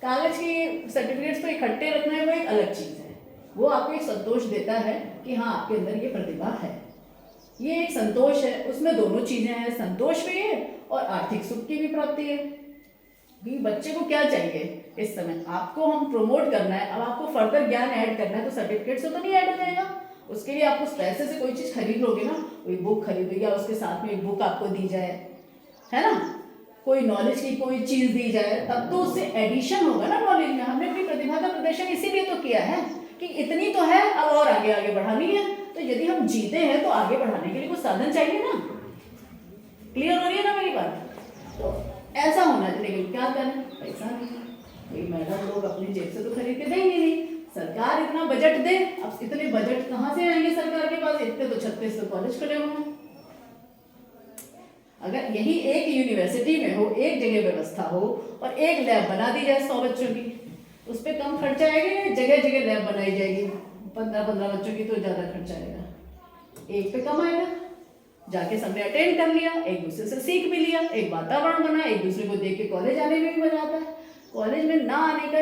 कागज की सर्टिफिकेट्स तो इकट्ठे रखना है वो एक अलग चीज है, वो आपको एक संतोष देता है कि हाँ आपके अंदर ये प्रतिभा है, ये एक संतोष है, उसमें दोनों चीजें हैं, संतोष भी है और आर्थिक सुख की भी प्राप्ति है। कि बच्चे को क्या चाहिए इस समय, आपको हम प्रमोट करना है, अब आपको फर्दर ज्ञान ऐड करना है, तो सर्टिफिकेट से तो नहीं ऐड हो जाएगा, उसके लिए आप उस पैसे से कोई चीज़ खरीद लोगे ना, कोई बुक खरीदो या उसके साथ में एक बुक आपको दी जाए, है ना, कोई नॉलेज की कोई चीज़ दी जाए, तब तो उससे एडिशन होगा ना नॉलेज में। हमने अपनी प्रतिभा का प्रदर्शन इसीलिए तो किया है कि इतनी तो है, अब और आगे आगे बढ़ानी है। तो यदि हम जीते हैं तो आगे बढ़ाने के लिए कुछ साधन चाहिए ना। क्लियर हो रही है ना मेरी बात? तो ऐसा होना चाहिए, लेकिन क्या करें, पैसा नहीं, कोई मैडम लोग अपनी जेब से तो खरीद के देंगे नहीं, सरकार इतना बजट दे, अब इतने बजट कहाँ से आएंगे सरकार के पास? इतने तो 36 तो कॉलेज खुले हुए हैं। अगर यही एक यूनिवर्सिटी में हो, एक जगह व्यवस्था हो और एक लैब बना दी जाए 100 बच्चों की, उस पर कम खर्चा आएगा, जगह जगह लैब बनाई जाएगी 15-15 बच्चों की, तो ज़्यादा खर्चा आएगा, एक पे कम आएगा। जाके सबने अटेंड कर लिया, एक दूसरे से सीख भी लिया, एक वातावरण बना, एक दूसरे को देख के कॉलेज आने में भी मजा आता है। कॉलेज में ना आने का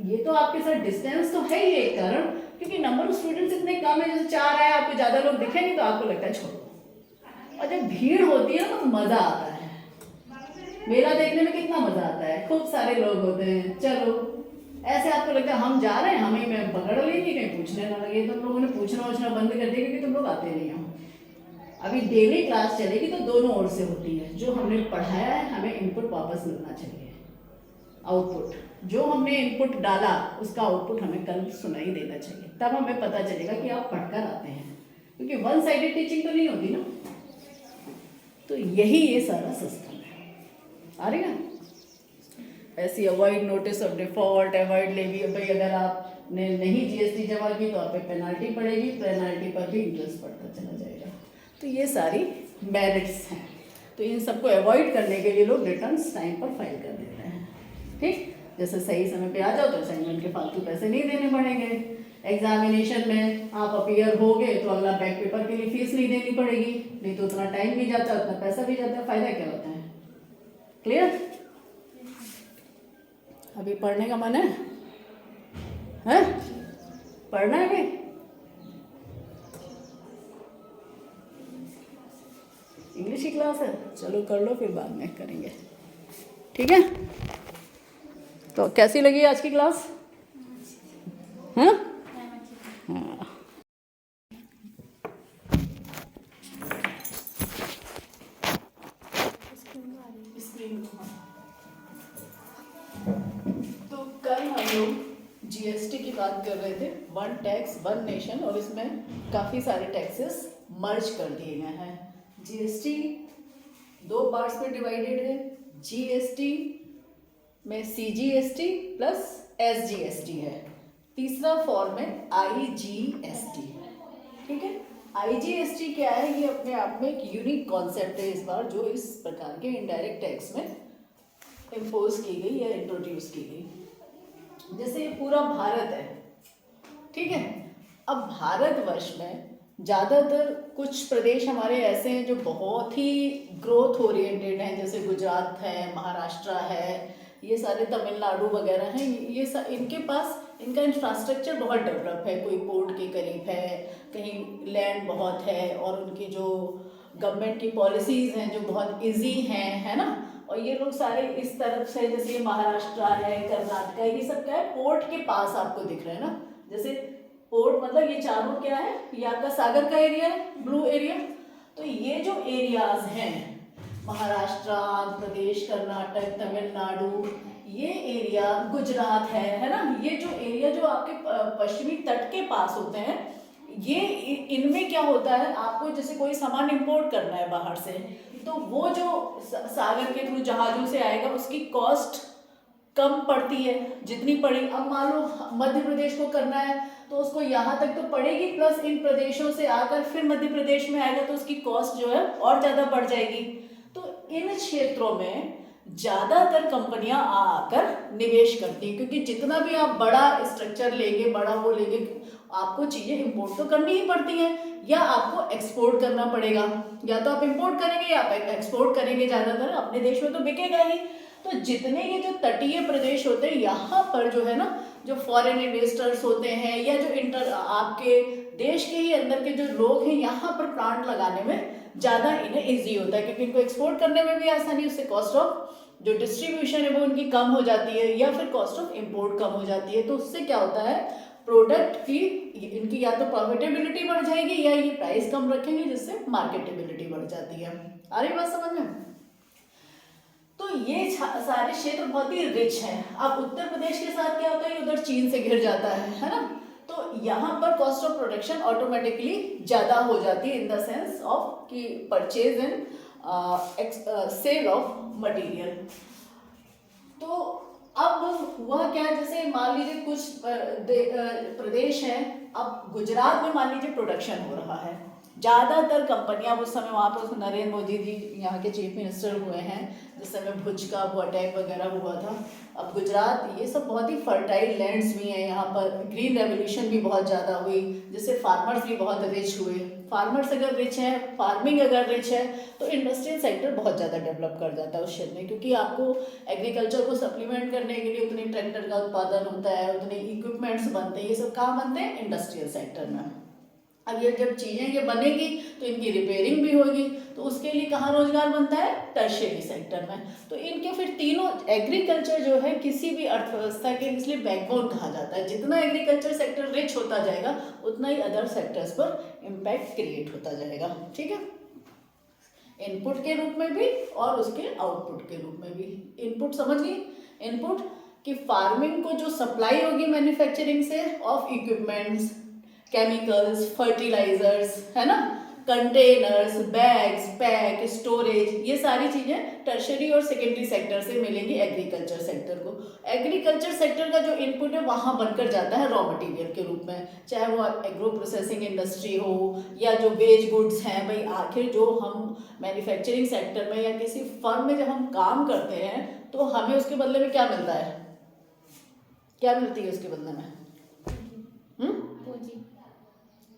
ये तो आपके साथ डिस्टेंस तो है ही एक कारण, क्योंकि नंबर ऑफ स्टूडेंट्स इतने कम है, जैसे 4 है, आपको ज़्यादा लोग दिखे नहीं तो आपको लगता है छोड़ो। और जब भीड़ होती है ना तो मज़ा आता है। मेला देखने में कितना मज़ा आता है, खूब सारे लोग होते हैं, चलो ऐसे आपको लगता है हम जा रहे हैं, हमें मैं पकड़ लेंगे, कहीं पूछने ना लगे। तुम लोगों ने पूछना बंद कर दिया क्योंकि तुम लोग आते नहीं हो। अभी डेली क्लास चलेगी तो दोनों ओर से होती है, जो हमने पढ़ाया है हमें इनपुट वापस मिलना चाहिए, आउटपुट जो हमने इनपुट डाला उसका आउटपुट हमें कल सुनाई देना चाहिए, तब हमें पता चलेगा कि आप पढ़कर आते हैं, क्योंकि वन साइडेड टीचिंग तो नहीं होती ना। तो यही ये सारा सिस्टम है, आ रही ना। ऐसी avoid notice of default, avoid levy, भाई अगर आपने नहीं जीएसटी जमा की तो आप पे पेनाल्टी पड़ेगी, पेनाल्टी पर भी इंटरेस्ट बढ़ता चला जाएगा। तो ये सारी मेरिट्स हैं, तो इन सबको अवॉइड करने के लिए लोग रिटर्न्स टाइम पर फाइल कर देते हैं। ठीक, जैसे सही समय पे आ जाओ तो असाइनमेंट के फालतू पैसे नहीं देने पड़ेंगे। एग्जामिनेशन में आप अपीयर हो गए तो अगला बैक पेपर के लिए फीस नहीं देनी पड़ेगी, नहीं तो उतना टाइम भी जाता है, उतना पैसा भी जाता है, फायदा क्या होता है? क्लियर? अभी पढ़ने का मन है? पढ़ना है अभी? इंग्लिश की क्लास है, चलो कर लो, फिर बाद में करेंगे, ठीक है? तो कैसी लगी आज की क्लास? हाँ हाँ, तो कल हम लोग जीएसटी की बात कर रहे थे, वन टैक्स वन नेशन, और इसमें काफ़ी सारे टैक्सेस मर्ज कर दिए गए हैं। जीएसटी 2 पार्ट्स में डिवाइडेड है। जीएसटी में सीजीएसटी प्लस एसजीएसटी है, तीसरा फॉर्म है आईजीएसटी। ठीक है, आईजीएसटी क्या है? ये अपने आप में एक यूनिक कॉन्सेप्ट है इस बार, जो इस प्रकार के इनडायरेक्ट टैक्स में इम्पोज की गई या इंट्रोड्यूस की गई। जैसे ये पूरा भारत है, ठीक है, अब भारतवर्ष में ज़्यादातर कुछ प्रदेश हमारे ऐसे हैं जो बहुत ही ग्रोथ ओरिएंटेड हैं, जैसे गुजरात है, महाराष्ट्र है, ये सारे तमिलनाडु वगैरह हैं, ये इनके पास इनका इंफ्रास्ट्रक्चर बहुत डेवलप है, कोई पोर्ट के करीब है, कहीं लैंड बहुत है, और उनकी जो गवर्नमेंट की पॉलिसीज़ हैं जो बहुत इजी हैं, है ना। और ये लोग सारे इस तरफ से, जैसे ये महाराष्ट्र है, कर्नाटक है, ये सब क्या है, पोर्ट के पास आपको दिख रहा है ना। जैसे पोर्ट मतलब ये चारों क्या है, ये आपका सागर का एरिया है, ब्लू एरिया। तो ये जो एरियाज हैं, महाराष्ट्र, आंध्र प्रदेश, कर्नाटक, तमिलनाडु, ये एरिया, गुजरात है ना, ये जो एरिया जो आपके पश्चिमी तट के पास होते हैं, ये इनमें क्या होता है, आपको जैसे कोई सामान इंपोर्ट करना है बाहर से, तो वो जो सागर के थ्रू जहाज़ों से आएगा उसकी कॉस्ट कम पड़ती है, जितनी पड़ी। अब मान लो मध्य प्रदेश को करना है तो उसको यहाँ तक तो पड़ेगी, प्लस इन प्रदेशों से आकर फिर मध्य प्रदेश में आएगा तो उसकी कॉस्ट जो है और ज़्यादा बढ़ जाएगी। तो इन क्षेत्रों में ज़्यादातर कंपनियां आकर निवेश करती हैं, क्योंकि जितना भी आप बड़ा स्ट्रक्चर लेंगे, बड़ा वो लेंगे, आपको चीज़ें इंपोर्ट तो करनी ही पड़ती हैं, या आपको एक्सपोर्ट करना पड़ेगा। या तो आप इंपोर्ट करेंगे या आप एक्सपोर्ट करेंगे, ज़्यादातर अपने देश में तो बिकेगा ही। तो जितने ये जो तटीय प्रदेश होते हैं, यहाँ पर जो है ना, जो फॉरेन इन्वेस्टर्स होते हैं, या जो आपके देश के ही अंदर के जो लोग हैं, यहाँ पर प्लांट लगाने में ज़्यादा इन्हें ईजी होता है, क्योंकि इनको एक्सपोर्ट करने में भी आसानी, उससे कॉस्ट ऑफ जो डिस्ट्रीब्यूशन है वो उनकी कम हो जाती है, या फिर कॉस्ट ऑफ इम्पोर्ट कम हो जाती है। तो उससे क्या होता है, प्रोडक्ट की इनकी या तो प्रॉफिटेबिलिटी बढ़ जाएगी या ये प्राइस कम रखेंगे जिससे मार्केटेबिलिटी बढ़ जाती है। आ रही बात समझ में? तो ये सारे क्षेत्र बहुत ही रिच हैं। अब उत्तर प्रदेश के साथ क्या होता है, उधर चीन से घिर जाता है ना, तो यहाँ पर कॉस्ट ऑफ प्रोडक्शन ऑटोमेटिकली ज़्यादा हो जाती है इन द सेंस ऑफ कि purchase and sale of material. तो अब हुआ क्या, जैसे मान लीजिए कुछ प्रदेश हैं, अब गुजरात में मान लीजिए प्रोडक्शन हो रहा है, ज़्यादातर कंपनियां उस समय वहाँ पर नरेंद्र मोदी जी यहाँ के चीफ मिनिस्टर हुए हैं जिस समय भुज का वो अटैक वगैरह हुआ था। अब गुजरात ये सब बहुत ही फर्टाइल लैंड्स भी हैं, यहाँ पर ग्रीन रेवोल्यूशन भी बहुत ज़्यादा हुई जिससे फार्मर्स भी बहुत रिच हुए। फार्मर्स अगर रिच हैं, फार्मिंग अगर रिच है तो इंडस्ट्रियल सेक्टर बहुत ज़्यादा डेवलप कर जाता है उस क्षेत्र में, क्योंकि आपको एग्रीकल्चर को सप्लीमेंट करने के लिए उतने ट्रैक्टर का उत्पादन होता है, उतने इक्विपमेंट्स बनते हैं, ये सब कहाँ बनते हैं, इंडस्ट्रियल सेक्टर में। अब ये जब चीज़ें ये बनेगी तो इनकी रिपेयरिंग भी होगी, तो उसके लिए कहाँ रोजगार बनता है, टर्शियरी सेक्टर में। तो इनके फिर तीनों, एग्रीकल्चर जो है किसी भी अर्थव्यवस्था के इसलिए बैकबोन कहा जाता है। जितना एग्रीकल्चर सेक्टर रिच होता जाएगा उतना ही अदर सेक्टर्स पर इम्पैक्ट क्रिएट होता जाएगा। ठीक है, इनपुट के रूप में भी और उसके आउटपुट के रूप में भी। इनपुट समझ गई, इनपुट कि फार्मिंग को जो सप्लाई होगी मैन्युफैक्चरिंग से ऑफ इक्विपमेंट्स, केमिकल्स, फर्टिलाइजर्स, है ना, कंटेनर्स, बैग्स, पैक, स्टोरेज, ये सारी चीज़ें टर्शरी और सेकेंडरी सेक्टर से मिलेंगी एग्रीकल्चर सेक्टर को। एग्रीकल्चर सेक्टर का जो इनपुट है वहाँ बनकर जाता है रॉ मटेरियल के रूप में, चाहे वो एग्रो प्रोसेसिंग इंडस्ट्री हो या जो वेज गुड्स हैं। भाई आखिर जो हम मैन्युफैक्चरिंग सेक्टर में या किसी फर्म में जब हम काम करते हैं तो हमें उसके बदले में क्या मिलता है, क्या मिलती है उसके बदले में?
पूंजी,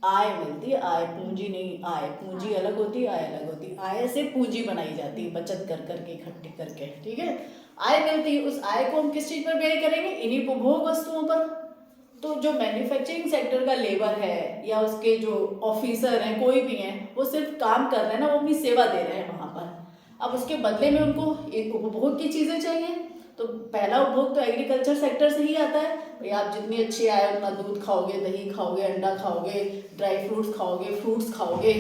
आय मिलती है, आय, पूंजी नहीं, आय, पूंजी अलग होती है, आय अलग होती है। आय से पूंजी बनाई जाती है बचत कर करके, इकट्ठी करके। ठीक है, आय मिलती है, उस आय को हम किस चीज़ पर व्यय करेंगे, इन्हीं उपभोग वस्तुओं पर। तो जो मैन्युफैक्चरिंग सेक्टर का लेबर है या उसके जो ऑफिसर हैं, कोई भी हैं, वो सिर्फ काम कर रहे हैं ना, वो अपनी सेवा दे रहे हैं वहाँ पर। अब उसके बदले में उनको एक उपभोग की चीज़ें चाहिए, तो पहला उपभोग तो एग्रीकल्चर सेक्टर से ही आता है। भाई आप जितनी अच्छी आय उतना दूध खाओगे, दही खाओगे, अंडा खाओगे, ड्राई फ्रूट्स खाओगे, फ्रूट्स खाओगे,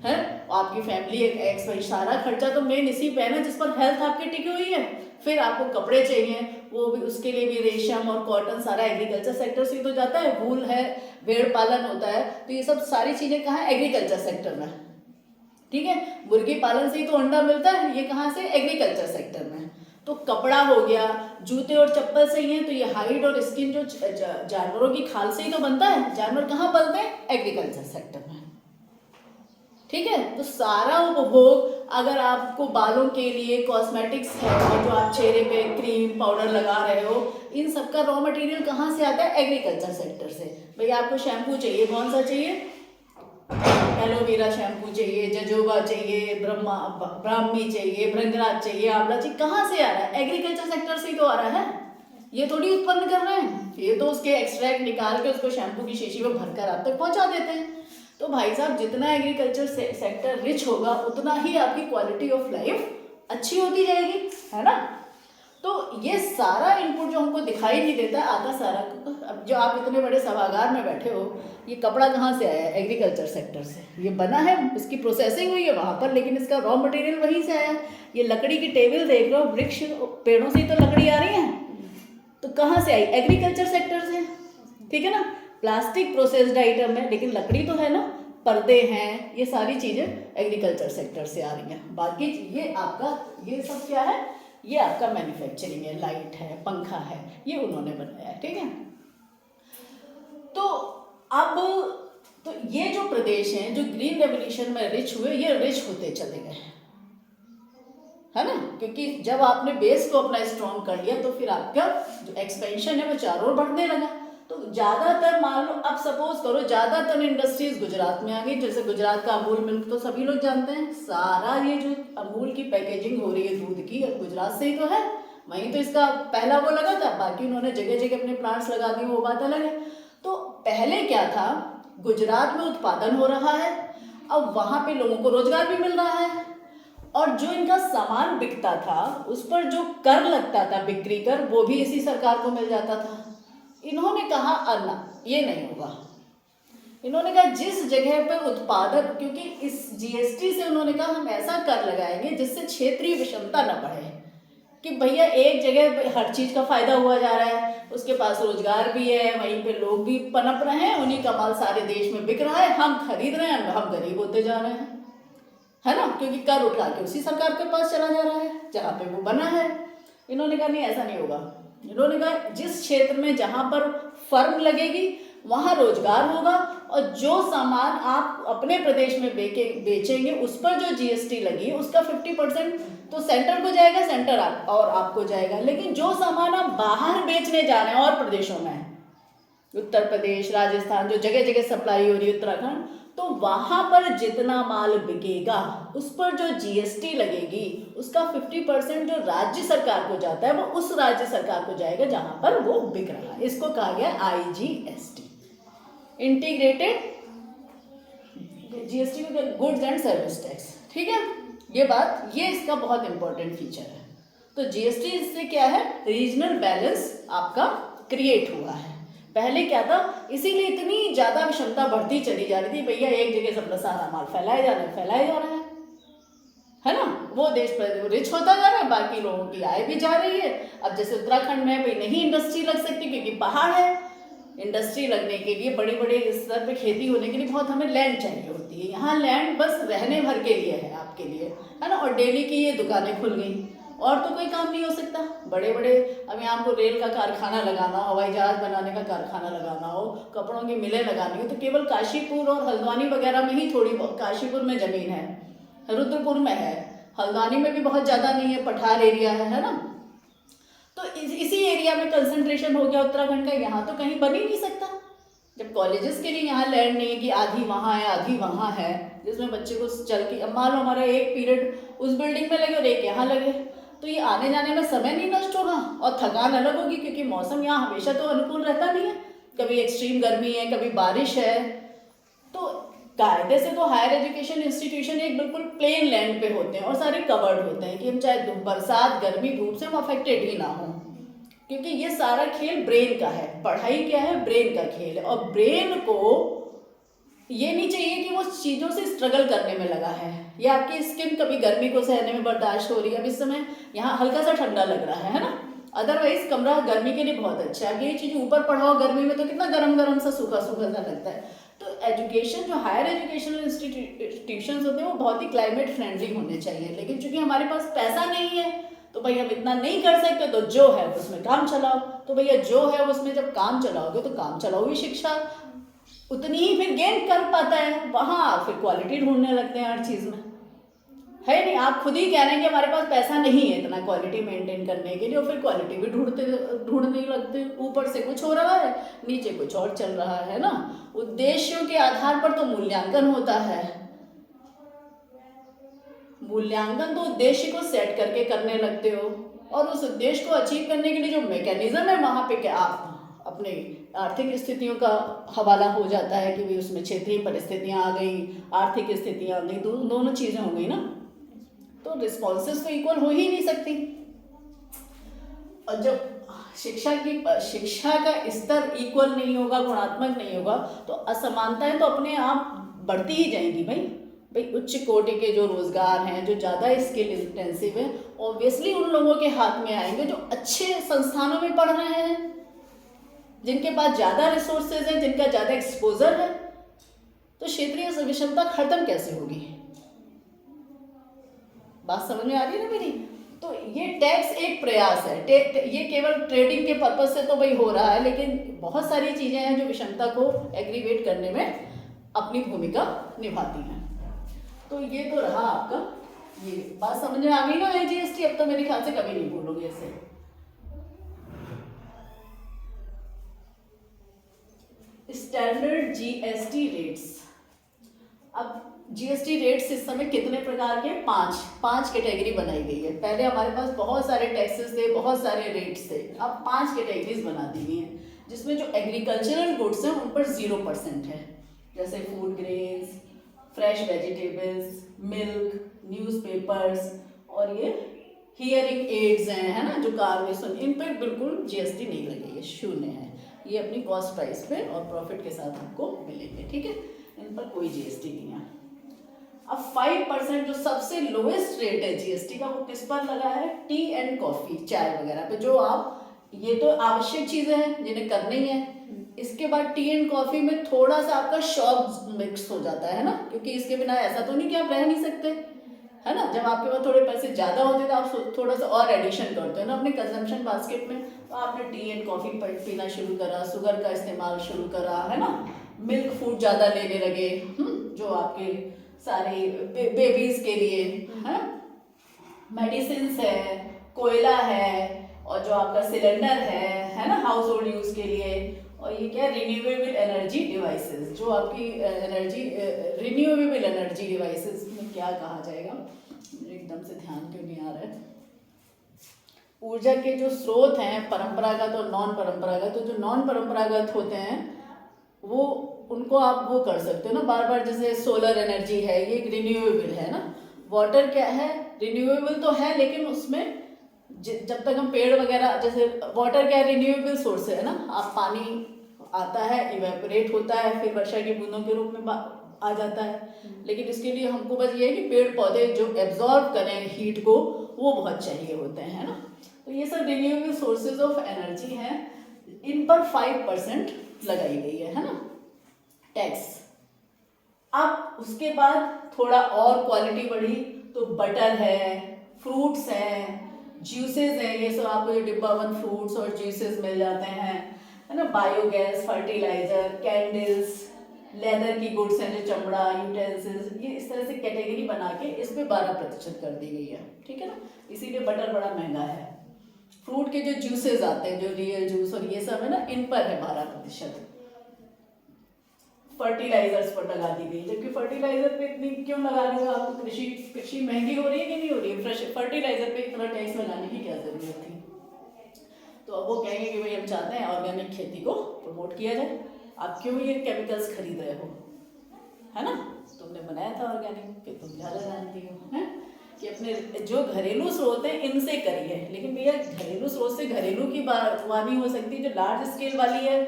हैं, आपकी फैमिली एक एक्स वाई, सारा खर्चा तो मेन इसी पे है ना, जिस पर हेल्थ आपकी टिकी हुई है। फिर आपको कपड़े चाहिए, वो भी, उसके लिए भी रेशम और कॉटन सारा एग्रीकल्चर सेक्टर से ही तो जाता है। वूल है, भेड़ पालन होता है, तो ये सब सारी चीज़ें कहाँ है, एग्रीकल्चर सेक्टर में। ठीक है, मुर्गी पालन से ही तो अंडा मिलता है, ये कहाँ से, एग्रीकल्चर सेक्टर में। तो कपड़ा हो गया, जूते और चप्पल से ही है, तो ये हाइड और स्किन जो जानवरों की खाल से ही तो बनता है। जानवर कहाँ पलते हैं, एग्रीकल्चर सेक्टर में। ठीक है, तो सारा उपभोग, अगर आपको बालों के लिए कॉस्मेटिक्स है और जो आप चेहरे पे क्रीम पाउडर लगा रहे हो, इन सब का रॉ मटेरियल कहाँ से आता है, एग्रीकल्चर सेक्टर से। भाई आपको शैम्पू चाहिए, कौन सा चाहिए, एलोवेरा शैम्पू चाहिए, जजोबा चाहिए, ब्राह्मी चाहिए, भृंगराज चाहिए, आंवला चाहिए, कहाँ से आ रहा है, एग्रीकल्चर सेक्टर से ही तो आ रहा है। ये थोड़ी उत्पन्न कर रहे हैं, ये तो उसके एक्सट्रैक्ट निकाल के उसको शैम्पू की शीशी में भरकर आप तक पहुंचा देते हैं। तो भाई साहब, जितना एग्रीकल्चर सेक्टर रिच होगा उतना ही आपकी क्वालिटी ऑफ लाइफ अच्छी होती जाएगी, है ना। तो ये सारा इनपुट जो हमको दिखाई नहीं देता, आता सारा। अब जो आप इतने बड़े सभागार में बैठे हो, ये कपड़ा कहाँ से आया है, एग्रीकल्चर सेक्टर से। ये बना है, इसकी प्रोसेसिंग हुई है वहाँ पर, लेकिन इसका रॉ मटेरियल वहीं से आया है। ये लकड़ी की टेबल देख रहे हो, वृक्ष, पेड़ों से ही तो लकड़ी आ रही है, तो कहाँ से आई, एग्रीकल्चर सेक्टर से। ठीक है ना, प्लास्टिक प्रोसेस्ड आइटम है लेकिन लकड़ी तो है ना, पर्दे हैं, ये सारी चीज़ें एग्रीकल्चर सेक्टर से आ रही हैं। बाकी ये आपका, ये सब क्या है, ये आपका मैन्युफैक्चरिंग है, लाइट है, पंखा है, ये उन्होंने बनाया है। ठीक है, तो अब तो ये जो प्रदेश हैं जो ग्रीन रेवोल्यूशन में रिच हुए, ये रिच होते चले गए, है ना, क्योंकि जब आपने बेस को अपना स्ट्रॉन्ग कर लिया तो फिर आपका जो एक्सपेंशन है वो चारों ओर बढ़ने लगा। तो ज़्यादातर मान लो, अब सपोज करो ज़्यादातर इंडस्ट्रीज गुजरात में आ गई। जैसे गुजरात का अमूल मिल्क तो सभी लोग जानते हैं, सारा ये जो अमूल की पैकेजिंग हो रही है दूध की, गुजरात से ही तो है, वहीं तो इसका पहला वो लगा था। बाकी उन्होंने जगह जगह अपने प्लांट्स लगा दिए, वो बात अलग है। तो पहले क्या था, गुजरात में उत्पादन हो रहा है, अब वहाँ पे लोगों को रोजगार भी मिल रहा है, और जो इनका सामान बिकता था उस पर जो कर लगता था, बिक्री कर, वो भी इसी सरकार को मिल जाता था। इन्होंने कहा ये नहीं होगा। इन्होंने कहा जिस जगह पर उत्पादन, क्योंकि इस जीएसटी से उन्होंने कहा हम ऐसा कर लगाएंगे जिससे क्षेत्रीय विषमता न बढ़े, कि भैया एक जगह हर चीज़ का फायदा हुआ जा रहा है, उसके पास रोजगार भी है, वहीं पे लोग भी पनप रहे हैं, उन्हीं का माल सारे देश में बिक रहा है, हम खरीद रहे हैं, हम गरीब होते जा रहे हैं, है ना, क्योंकि कर उठा के उसी सरकार के पास चला जा रहा है जहाँ पे वो बना है। इन्होंने कहा नहीं ऐसा नहीं होगा। इन्होंने कहा जिस क्षेत्र में जहाँ पर फर्म लगेगी वहाँ रोजगार होगा, और जो सामान आप अपने प्रदेश में बेचेंगे उस पर जो जीएसटी लगी उसका 50% तो सेंटर को जाएगा, सेंटर और आपको जाएगा। लेकिन जो सामान आप बाहर बेचने जा रहे हैं और प्रदेशों में, उत्तर प्रदेश, राजस्थान, जो जगह जगह सप्लाई हो रही है, उत्तराखंड, तो वहाँ पर जितना माल बिकेगा उस पर जो जीएसटी लगेगी उसका 50% जो राज्य सरकार को जाता है वो उस राज्य सरकार को जाएगा जहाँ पर वो बिक रहा है। इसको कहा गया IGST, इंटीग्रेटेड जीएसटी को गुड्स एंड सर्विस टैक्स। ठीक है, ये इसका बहुत इंपॉर्टेंट फीचर है। तो जीएसटी इससे क्या है, रीजनल बैलेंस आपका क्रिएट हुआ है। पहले क्या था, इसीलिए इतनी ज़्यादा विषमता बढ़ती चली जा रही थी, भैया एक जगह सब सारा माल फैलाया जा रहा है ना, वो देश पर रिच होता जा रहा है, बाकी लोगों की आय भी जा रही है। अब जैसे उत्तराखंड में भाई नहीं इंडस्ट्री लग सकती क्योंकि पहाड़ है, इंडस्ट्री लगने के लिए बड़े बड़े स्तर पे खेती होने के लिए बहुत हमें लैंड चाहिए होती है। यहाँ लैंड बस रहने भर के लिए है, आपके लिए, है ना, और डेली की ये दुकानें खुल गई, और तो कोई काम नहीं हो सकता। बड़े बड़े अब यहाँ आपको रेल का कारखाना लगाना हो, हवाई जहाज बनाने का कारखाना लगाना हो, कपड़ों की मिलें लगानी हो, तो केवल काशीपुर और हल्द्वानी वगैरह में ही थोड़ी, काशीपुर में ज़मीन है, रुद्रपुर में है, हल्द्वानी में भी बहुत ज़्यादा नहीं है, पठार एरिया है ना, तो इसी एरिया में कंसंट्रेशन हो गया उत्तराखंड का। यहाँ तो कहीं बन ही नहीं सकता। जब कॉलेजेस के लिए यहाँ लैंड नहीं है कि आधी वहाँ है आधी वहाँ है, जिसमें बच्चे को चल के, अब मान लो हमारा एक पीरियड उस बिल्डिंग में लगे और एक यहाँ लगे, तो ये आने जाने में समय नहीं नष्ट होगा और थकान अलग होगी, क्योंकि मौसम यहाँ हमेशा तो अनुकूल रहता नहीं है, कभी एक्सट्रीम गर्मी है, कभी बारिश है। तो कायदे से तो हायर एजुकेशन इंस्टीट्यूशन एक बिल्कुल प्लेन लैंड पे होते हैं और सारे कवर्ड होते हैं कि हम चाहे बरसात गर्मी धूप से हम अफेक्टेड ही ना हो, क्योंकि ये सारा खेल ब्रेन का है। पढ़ाई क्या है, ब्रेन का खेल है, और ब्रेन को ये नहीं चाहिए कि वो चीज़ों से स्ट्रगल करने में लगा है। ये आपकी स्किन कभी गर्मी को सहने में बर्दाश्त हो रही है, अब इस समय यहाँ हल्का सा ठंडा लग रहा है ना, अदरवाइज कमरा गर्मी के लिए बहुत अच्छा है। ये चीज़ ऊपर पढ़ाओ गर्मी में तो कितना गरम गरम सा सूखा सूखा सा लगता है। तो एजुकेशन, जो हायर एजुकेशनल इंस्टीट्यूशंस होते हैं वो बहुत ही क्लाइमेट फ्रेंडली होने चाहिए, लेकिन चूंकि हमारे पास पैसा नहीं है तो भाई हम इतना नहीं कर सकते, तो जो है उसमें काम चलाओ। तो भैया जो है उसमें जब काम चलाओगे तो काम चलाओ ही शिक्षा उतनी ही फिर गेन कर पाता है, वहाँ फिर क्वालिटी ढूंढने लगते हैं हर चीज़ में, है नहीं। आप खुद ही कह रहे हैं कि हमारे पास पैसा नहीं है इतना क्वालिटी मेंटेन करने के लिए, और फिर क्वालिटी भी ढूंढने लगते, ऊपर से कुछ हो रहा है नीचे कुछ और चल रहा है ना। उद्देश्यों के आधार पर तो मूल्यांकन होता है, मूल्यांकन तो उद्देश्य को सेट करके करने लगते हो, और उस उद्देश्य को अचीव करने के लिए जो मैकेनिज्म है वहाँ पे क्या आप अपने आर्थिक स्थितियों का हवाला हो जाता है कि भाई उसमें क्षेत्रीय परिस्थितियाँ आ गई, आर्थिक स्थितियाँ आ गई, दोनों चीज़ें हो गई ना, तो रिस्पॉन्सेस तो इक्वल हो ही नहीं सकती। और जब शिक्षा का स्तर इक्वल नहीं होगा, गुणात्मक नहीं होगा, तो असमानताएं तो अपने आप बढ़ती ही जाएंगी। भाई उच्च कोटि के जो रोजगार हैं, जो ज़्यादा स्किल इंटेंसिव है, ऑब्वियसली उन लोगों के हाथ में आएंगे जो अच्छे संस्थानों में पढ़ रहे हैं, जिनके पास ज़्यादा रिसोर्सेज हैं, जिनका ज़्यादा एक्सपोजर है। तो क्षेत्रीय विषमता खत्म कैसे होगी? बात समझ में आ रही है ना मेरी? तो ये टैक्स एक प्रयास है, ये केवल ट्रेडिंग के पर्पज से तो भाई हो रहा है, लेकिन बहुत सारी चीज़ें हैं जो विषमता को एग्रीवेट करने में अपनी भूमिका निभाती हैं। तो ये तो रहा आपका, ये बात समझ में आ गई ना IGST? अब तो मेरे ख्याल से कभी नहीं भूलोगे इसे। Standard GST rates. अब GST रेट्स इस समय कितने प्रकार के? पांच कैटेगरी बनाई गई है। पहले हमारे पास बहुत सारे टैक्सेस थे, बहुत सारे रेट्स थे, अब 5 कैटेगरीज बना दी गई हैं, जिसमें जो एग्रीकल्चरल गुड्स हैं उन पर 0% है, जैसे food grains, fresh vegetables, milk, newspapers, और ये हियरिंग एड्स हैं, है ना, जो कार में सुन, इन पर बिल्कुल GST नहीं लगी है, शून्य है। ये अपनी कॉस्ट प्राइस पे और प्रॉफिट के साथ आपको मिलेंगे, ठीक है, इन पर कोई जीएसटी नहीं है। अब 5% जो सबसे लोएस्ट रेट है जीएसटी का, वो किस पर लगा है? टी एंड कॉफी, चाय वगैरह पे, जो आप, ये तो आवश्यक चीजें हैं जिन्हें करनी है। इसके बाद टी एंड कॉफी में थोड़ा सा आपका शॉप मिक्स हो जाता है ना, क्योंकि इसके बिना ऐसा तो नहीं कि आप रह नहीं सकते, है ना। जब आपके पास थोड़े पैसे ज़्यादा होते हैं तो आप थोड़ा सा और एडिशन करते हो ना अपने कंजम्पशन बास्केट में। तो आपने टी एंड कॉफ़ी पीना शुरू करा, शुगर का इस्तेमाल शुरू करा, है ना, मिल्क फूड ज़्यादा लेने लगे, जो आपके सारे बेबीज़ के लिए है, मेडिसिन है, कोयला है, और जो आपका सिलेंडर है ना, हाउस होल्ड यूज़ के लिए, और ये क्या, रिन्यूएबल एनर्जी डिवाइसेस, जो आपकी एनर्जी, रिन्यूएबल एनर्जी डिवाइसेस में क्या कहा जाएगा, एकदम से ध्यान क्यों नहीं आ रहा है। ऊर्जा के जो स्रोत हैं परंपरागत और नॉन परंपरागत, तो जो नॉन परंपरागत होते हैं वो, उनको आप वो कर सकते हो ना बार बार, जैसे सोलर एनर्जी है, ये एक रिन्यूएबल है ना। वाटर क्या है, रिन्यूएबल तो है, लेकिन उसमें जब तक हम पेड़ वगैरह, जैसे वाटर क्या है, रिन्यूएबल सोर्स है ना, आप पानी आता है, इवेपोरेट होता है, फिर वर्षा की बूंदों के रूप में आ जाता है, लेकिन इसके लिए हमको बस ये है कि पेड़ पौधे जो एब्जॉर्ब करें हीट को, वो बहुत चाहिए होते हैं ना। तो ये सब रिन्यूएबल सोर्सेज ऑफ एनर्जी हैं, इन पर 5% लगाई गई है ना, टैक्स। अब उसके बाद थोड़ा और क्वालिटी बढ़ी, तो बटर है, फ्रूट्स हैं, जूसेस हैं, ये सब आपको ये डिब्बाबंद फ्रूट्स और जूसेस मिल जाते हैं, है ना, बायोगैस, फर्टिलाइजर, कैंडल्स, लेदर की गुड्स हैं, जो चमड़ा, यूटेंसिल्स, ये इस तरह से कैटेगरी बना के इस पे 12% कर दी गई है, ठीक है ना। इसीलिए बटर बड़ा महंगा है। फ्रूट के जो जूसेस आते हैं, जो रियल जूस और ये सब है ना, इन पर है 12%। फर्टिलाइजर्स पर लगा दी गई, जबकि फर्टिलाइजर पे इतनी क्यों लगा रही हो आपको, कृषि महंगी हो रही है कि नहीं हो रही है, फ्रेश फर्टिलाइजर पे इतना टैक्स लगाने की क्या जरूरत थी। तो अब वो कहेंगे कि भाई हम चाहते हैं ऑर्गेनिक खेती को प्रमोट किया जाए, आप क्यों ये केमिकल्स खरीद रहे हो, है ना, तुमने बनाया था ऑर्गेनिक, फिर तुम ज़्यादा जानती हो, है कि अपने जो घरेलू स्रोत हैं इनसे करिए। लेकिन भैया घरेलू स्रोत से घरेलू की बागवानी हो सकती है, जो लार्ज स्केल वाली है,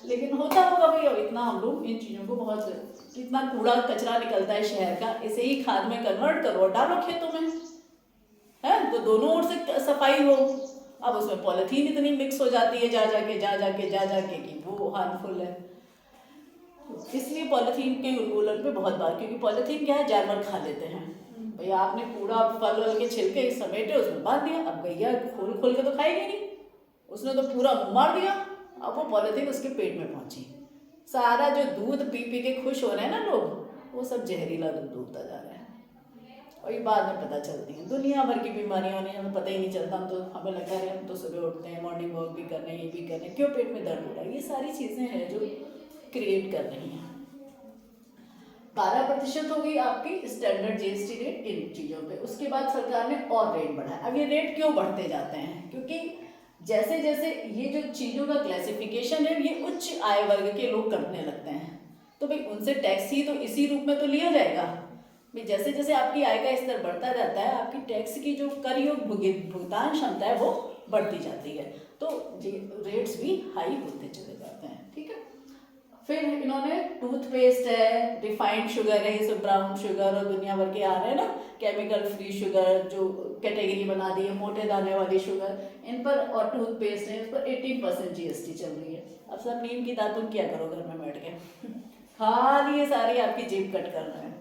लेकिन होता होगा भैया इतना, हम लोग इन चीज़ों को बहुत, इतना कूड़ा कचरा निकलता है शहर का, इसे ही खाद में कन्वर्ट करो और डालो खेतों में, है, तो दोनों ओर से सफाई हो। अब उसमें पॉलीथीन इतनी मिक्स हो जाती है जा जाके कि वो हार्मफुल है। इसलिए पॉलीथीन के उन्मूलन पे बहुत बार, क्योंकि पॉलीथीन क्या है, जानवर खा लेते हैं। भैया आपने पूरा फल वल के छिलके समेटे उसमें बांध दिया, अब गैया खोल खोल के तो खाएगी नहीं, उसने तो पूरा मुंह मार दिया, अब वो पॉलीथीन उसके पेट में पहुंची, सारा जो दूध पी पी के खुश हो रहे हैं ना लोग, वो सब जहरीला दूध होता जा रहा है, और ये बाद में पता चलती हैं। दुनिया भर की बीमारियां होने हमें पता ही नहीं चलता, हम तो, हमें लगता है हम तो सुबह उठते हैं, मॉर्निंग वॉक भी कर रहे हैं, ये भी कर रहे हैं, क्यों पेट में दर्द हो रहा है, ये सारी चीज़ें हैं जो क्रिएट कर रही हैं। 12% हो गई आपकी स्टैंडर्ड जीएसटी रेट इन चीज़ों पे। उसके बाद सरकार ने और रेट बढ़ाया। अब ये रेट क्यों बढ़ते जाते हैं, क्योंकि जैसे जैसे ये जो चीज़ों का क्लासिफिकेशन है, ये उच्च आय वर्ग के लोग करने लगते हैं, तो भाई उनसे टैक्स ही तो इसी रूप में तो लिया जाएगा भाई। जैसे जैसे आपकी आय का स्तर बढ़ता जाता है, आपकी टैक्स की जो कर योग्य भुगतान क्षमता है वो बढ़ती जाती है, तो रेट्स भी हाई होते चले जाते हैं, ठीक है। फिर इन्होंने टूथपेस्ट है, रिफाइंड शुगर है, ये सब ब्राउन शुगर और दुनिया भर के आ रहे हैं ना, केमिकल फ्री शुगर जो कैटेगरी बना दी है, मोटे दाने वाली शुगर, इन पर, और टूथपेस्ट है, इस पर 18% जीएसटी चल रही है। अब सब नीम की दातुन क्या करो घर में बैठ के खाली ये सारी आपकी जेब कट कर रहे हैं।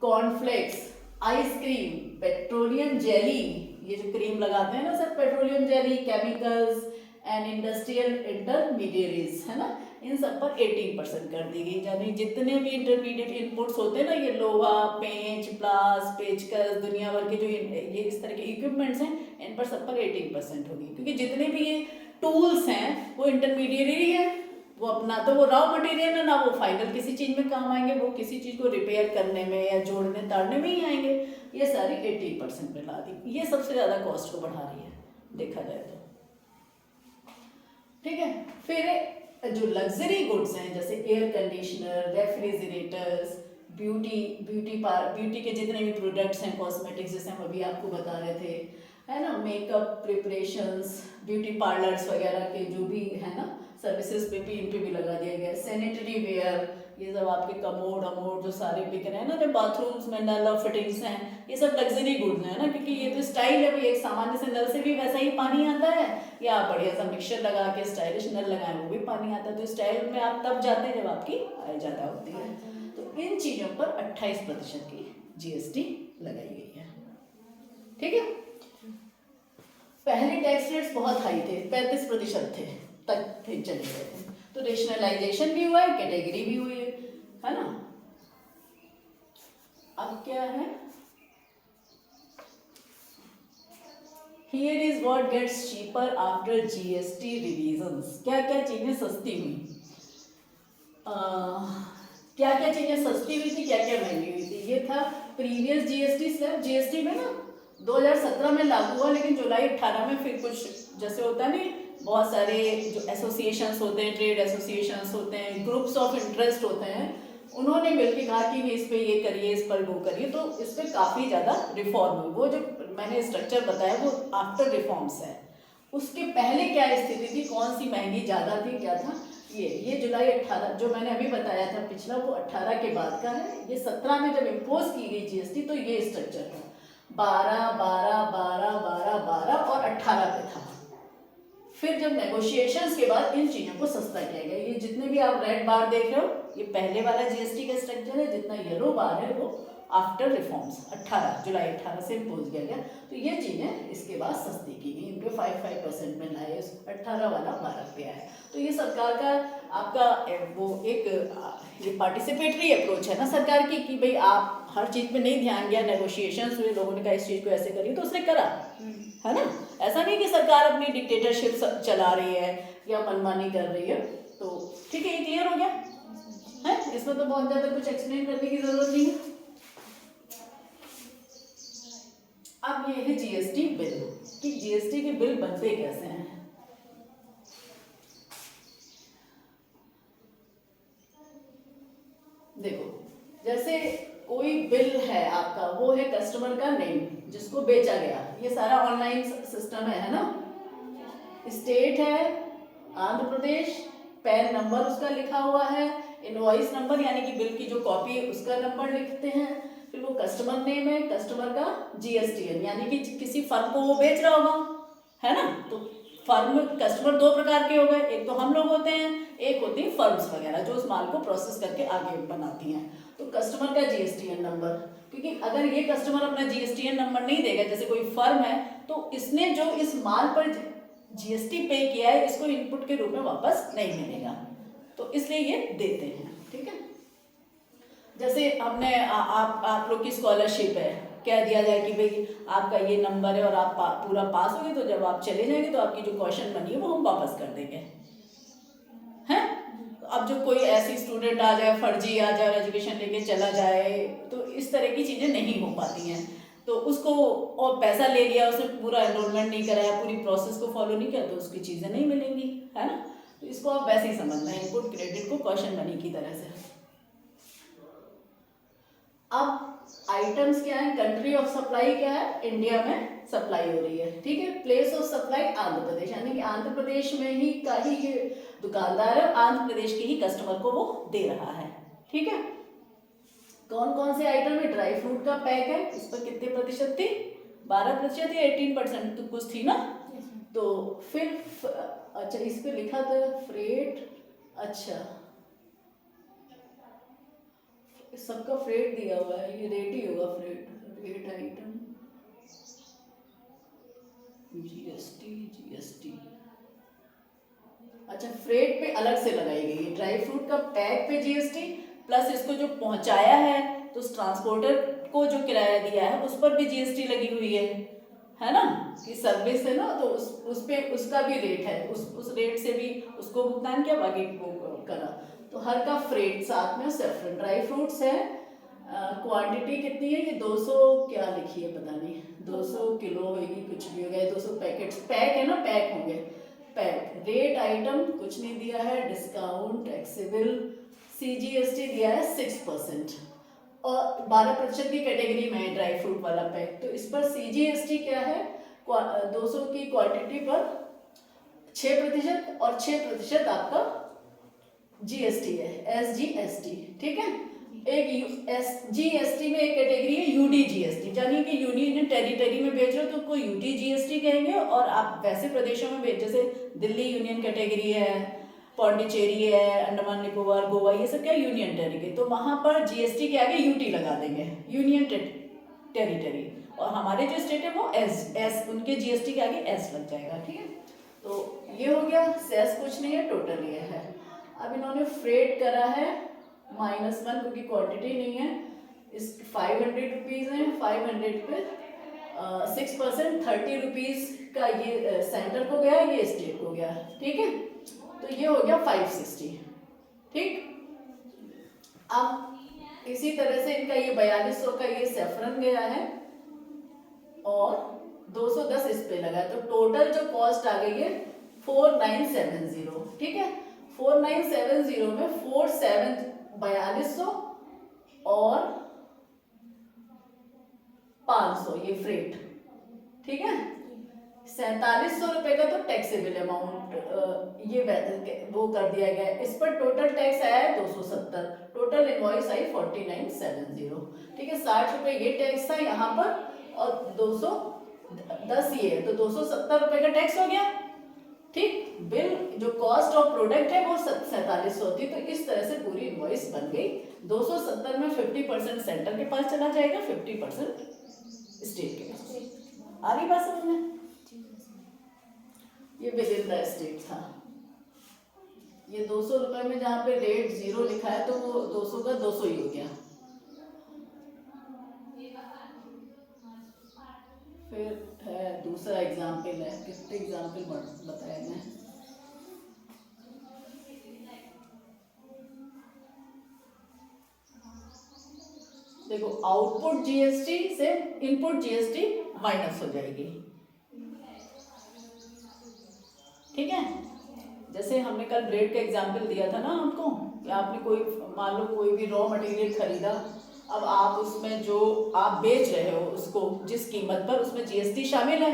कॉर्नफ्लेक्स, आइसक्रीम, पेट्रोलियम जेली, ये जो क्रीम लगाते हैं ना sir, petroleum jelly, chemicals and industrial intermediaries, है ना, इन सब पर 18% कर दी गई। यानी जितने भी इंटरमीडिएट इनपुट्स होते हैं ना, ये लोहा, पेंच, प्लास, पेचकस, दुनिया भर के जो ये इस तरह के इक्विपमेंट्स हैं, इन पर सब पर 18% होगी, क्योंकि जितने भी ये टूल्स हैं वो इंटरमीडिएट है, वो अपना तो वो रॉ मटेरियल है ना, वो फाइनल किसी चीज़ में काम आएंगे, वो किसी चीज़ को रिपेयर करने में या जोड़ने ताड़ने में ही आएंगे। ये सारी 18% पे ला दी, ये सबसे ज़्यादा कॉस्ट को बढ़ा रही है देखा जाए तो, ठीक है। फिर जो लग्जरी गुड्स हैं, जैसे एयर कंडीशनर, रेफ्रिजरेटर्स, ब्यूटी के जितने भी प्रोडक्ट्स हैं, कॉस्मेटिक्स, जैसे हम अभी आपको बता रहे थे, है ना, मेकअप प्रिपरेशंस, ब्यूटी पार्लर्स वगैरह के जो भी है ना सर्विसेज पे भी इन पे भी लगा दिया गया है। सैनिटरी वेयर, ये सब आपके कमोड अमोड जो सारे बिक रहे हैं ना, जो बाथरूम्स में नल और फिटिंग्स हैं, ये सब लग्जरी गुड्स हैं ना, क्योंकि ये तो स्टाइल है भाई, एक सामान्य से नल से भी वैसा ही पानी आता है, या आप बढ़िया सा मिक्सचर लगा के स्टाइलिश नल लगाएं वो भी पानी आता है। तो स्टाइल में आप तब जाते हैं जब आपकी आय ज़्यादा होती है। तो इन चीज़ों पर 28% की जीएसटी लगाई गई है। ठीक है। पहले टैक्स रेट्स बहुत हाई थे, 35% थे तक थे, चले गए थे। तो रेशनलाइजेशन भी हुआ है, कैटेगरी भी हुई है ना। अब क्या है, here is what gets cheaper after GST revisions. क्या क्या चीजें सस्ती हुई, क्या क्या चीजें सस्ती हुई थी, क्या क्या महंगी हुई थी। ये था प्रीवियस जीएसटी स्लैब। जीएसटी में ना 2017 में लागू हुआ, लेकिन जुलाई 18 में फिर कुछ जैसे होता है नहीं, बहुत सारे जो एसोसिएशंस होते हैं, ट्रेड एसोसिएशंस होते हैं, ग्रुप्स ऑफ इंटरेस्ट होते हैं, उन्होंने मिलकर कहा कि इस पे ये करिए, इस पर वो करिए। तो इस पर काफ़ी ज़्यादा रिफॉर्म हुई। वो जो मैंने स्ट्रक्चर बताया वो आफ्टर रिफॉर्म्स है। उसके पहले क्या स्थिति थी, कौन सी महंगी ज़्यादा थी, क्या था, ये जुलाई 18 जो मैंने अभी बताया था पिछला, वो 18 के बाद का है। ये 17 में जब इम्पोज की गई जीएसटी तो ये स्ट्रक्चर था, 12, 12, 12, 12, 12 और 18 पे था। फिर जब नेगोशिएशंस के बाद इन चीज़ों को सस्ता किया गया। ये जितने भी आप रेड बार देख रहे हो, ये पहले वाला जीएसटी का स्ट्रक्चर है। जितना येलो बार है वो आफ्टर रिफॉर्म्स 18 जुलाई 18 से इम्पोज किया गया। तो ये चीज़ें इसके बाद सस्ती की गई, इन पे 5% में लाए, 18 वाला 12 पे आया। तो ये सरकार का आपका वो एक ये पार्टिसिपेटरी अप्रोच है ना सरकार की, कि भाई आप हर चीज़ पे नहीं ध्यान दिया, नेगोशिएशंस हुए, लोगों ने कहा इस चीज़ को ऐसे करिए तो उसने करा, है ना। ऐसा नहीं कि सरकार अपनी डिक्टेटरशिप चला रही है या मनमानी कर रही है। तो ठीक है, ये क्लियर हो गया है। इसमें तो बहुत ज़्यादा कुछ एक्सप्लेन करने की जरूरत नहीं है। अब ये है जीएसटी बिल, कि जीएसटी के बिल बनते कैसे हैं। देखो, जैसे कोई बिल है आपका, वो है कस्टमर का नेम जिसको बेचा गया, ये सारा ऑनलाइन सिस्टम है ना। स्टेट है आंध्र प्रदेश, पैन नंबर उसका लिखा हुआ है, इनवॉइस नंबर यानी कि बिल की जो कॉपी है उसका नंबर लिखते हैं। फिर वो कस्टमर नेम है, कस्टमर का जीएसटीएन यानी कि किसी फर्म को वो बेच रहा होगा, है ना। तो फर्म कस्टमर दो प्रकार के हो गए, एक तो हम लोग होते हैं, एक होती है फर्म्स वगैरह जो उस माल को प्रोसेस करके आगे बनाती हैं। तो कस्टमर का जीएसटीएन नंबर, क्योंकि अगर ये कस्टमर अपना जीएसटीएन नंबर नहीं देगा, जैसे कोई फर्म है तो इसने जो इस माल पर जीएसटी पे किया है इसको इनपुट के रूप में वापस नहीं मिलेगा, तो इसलिए ये देते हैं। ठीक है, जैसे हमने आप लोग की स्कॉलरशिप है, क्या दिया जाए कि भाई आपका ये नंबर है और आप पूरा पास हो गए, तो जब आप चले जाएंगे तो आपकी जो क्वेश्चन बनी है वो हम वापस कर देंगे, हैं। तो अब जो कोई ऐसी स्टूडेंट आ जाए, फर्जी आ जाए और एजुकेशन लेके चला जाए, तो इस तरह की चीज़ें नहीं हो पाती हैं। तो उसको और पैसा ले लिया, उसने पूरा एनरोलमेंट नहीं कराया, पूरी प्रोसेस को फॉलो नहीं किया, तो उसकी चीज़ें नहीं मिलेंगी, है ना। तो इसको आप वैसे ही समझना है, इनपुट क्रेडिट को क्वेश्चन मनी की तरह से। अब आइटम्स क्या है, कंट्री ऑफ सप्लाई क्या है, इंडिया में सप्लाई हो रही है। ठीक है, place of supply Andhra Pradesh, यानी कि आंध्र प्रदेश में ही का ही ये दुकानदार है, आंध्र प्रदेश के ही कस्टमर को वो दे रहा है। ठीक है, कौन कौन से आइटम है, ड्राई फ्रूट का पैक है, इस पर कितने प्रतिशत थी, 12% या 18% तो कुछ थी ना। तो फिर अच्छा, इस पे लिखा था फ्रेट, अच्छा सबका फ्रेट दिया हुआ है, ये रेट ही होगा, फ्रेट आइटम जीएसटी। अच्छा, फ्रेट पे अलग से लगाई गई है, ड्राई फ्रूट का पैक पे जीएसटी, प्लस इसको जो पहुंचाया है तो उस ट्रांसपोर्टर को जो किराया दिया है उस पर भी जीएसटी लगी हुई है ना, कि सर्विस है ना, तो उस पे उसका भी रेट है, उस रेट से भी उसको भुगतान किया, बाकी वो करा। तो हर का फ्रेट साथ में सेफ्रन। ड्राई फ्रूट्स है, क्वांटिटी कितनी है, ये 200 क्या लिखी है पता नहीं, 200 किलो होगी, कुछ भी होगा, 200 पैकेट्स, पैक है ना, पैक होंगे, पैक। रेट आइटम कुछ नहीं दिया है, डिस्काउंट टैक्सेबल, सीजीएसटी दिया है 6% और 12% की कैटेगरी में है ड्राई फ्रूट वाला पैक। तो इस पर सीजीएसटी क्या है, 200 की क्वांटिटी पर 6% और 6% आपका जीएसटी है, SGST, ठीक है। एक जीएसटी में एक कैटेगरी है यूडी जीएसटी, यानी कि यूनियन टेरिटरी में बेच रहे हो तो कोई यूटी जीएसटी कहेंगे, और आप वैसे प्रदेशों में बेच, जैसे दिल्ली यूनियन कैटेगरी है, पौंडीचेरी है, अंडमान निकोबार, गोवा, ये सब क्या यूनियन टेरिटरी, तो वहां पर जीएसटी के आगे यूटी लगा देंगे, यूनियन टेरिटरी, और हमारे जो स्टेट है वो एस उनके जीएसटी के आगे एस लग जाएगा, ठीक है। तो ये हो गया, सेस कुछ नहीं है, टोटल ये है। अब इन्होंने फ्रेट करा है -1, क्योंकि क्वांटिटी नहीं है, इस 500 रुपीज़ है, 500 पे 6% 30 रुपीज़ का ये सेंटर को गया, ये स्टेट को गया, ठीक है। तो ये हो गया 560, ठीक। अब इसी तरह से इनका ये 4200 का ये सेफ्रन गया है, और 210 इस पे लगा है, तो टोटल जो कॉस्ट आ गई है 4970, ठीक है। 4970 में 4200 और 500 ये फ्रेट, ठीक है। 4700 रुपए का तो टैक्सेबल अमाउंट ये वो कर दिया गया है, इस पर टोटल टैक्स आया है 270, टोटल इनवॉइस आई 4970, ठीक है। 60 रुपए ये टैक्स था यहाँ पर, और 210 ये है, तो 270 रुपए का टैक्स हो गया, ठीक। बिल जो कॉस्ट ऑफ प्रोडक्ट है वो 4700 होती, तो इस तरह से पूरी इनवॉइस बन गई। 270 में 50% सेंटर के पास चला जाएगा, 50% स्टेट के पास। आ रही बात समझ में? ये विद इन द स्टेट था। ये 200 रुपए में जहाँ पे रेट 0 लिखा है, तो वो 200 का 200 ही हो गया। फिर है दूसरा एग्जाम्पल है, कितने एग्जाम्पल बताए मैं, देखो आउटपुट जीएसटी से इनपुट जीएसटी माइनस हो जाएगी, ठीक है। जैसे हमने कल ब्रेड का एग्जाम्पल दिया था ना आपको, कि आपने कोई मान लो कोई भी रॉ मटेरियल खरीदा, अब आप उसमें जो आप बेच रहे हो उसको जिस कीमत पर, उसमें जीएसटी शामिल है,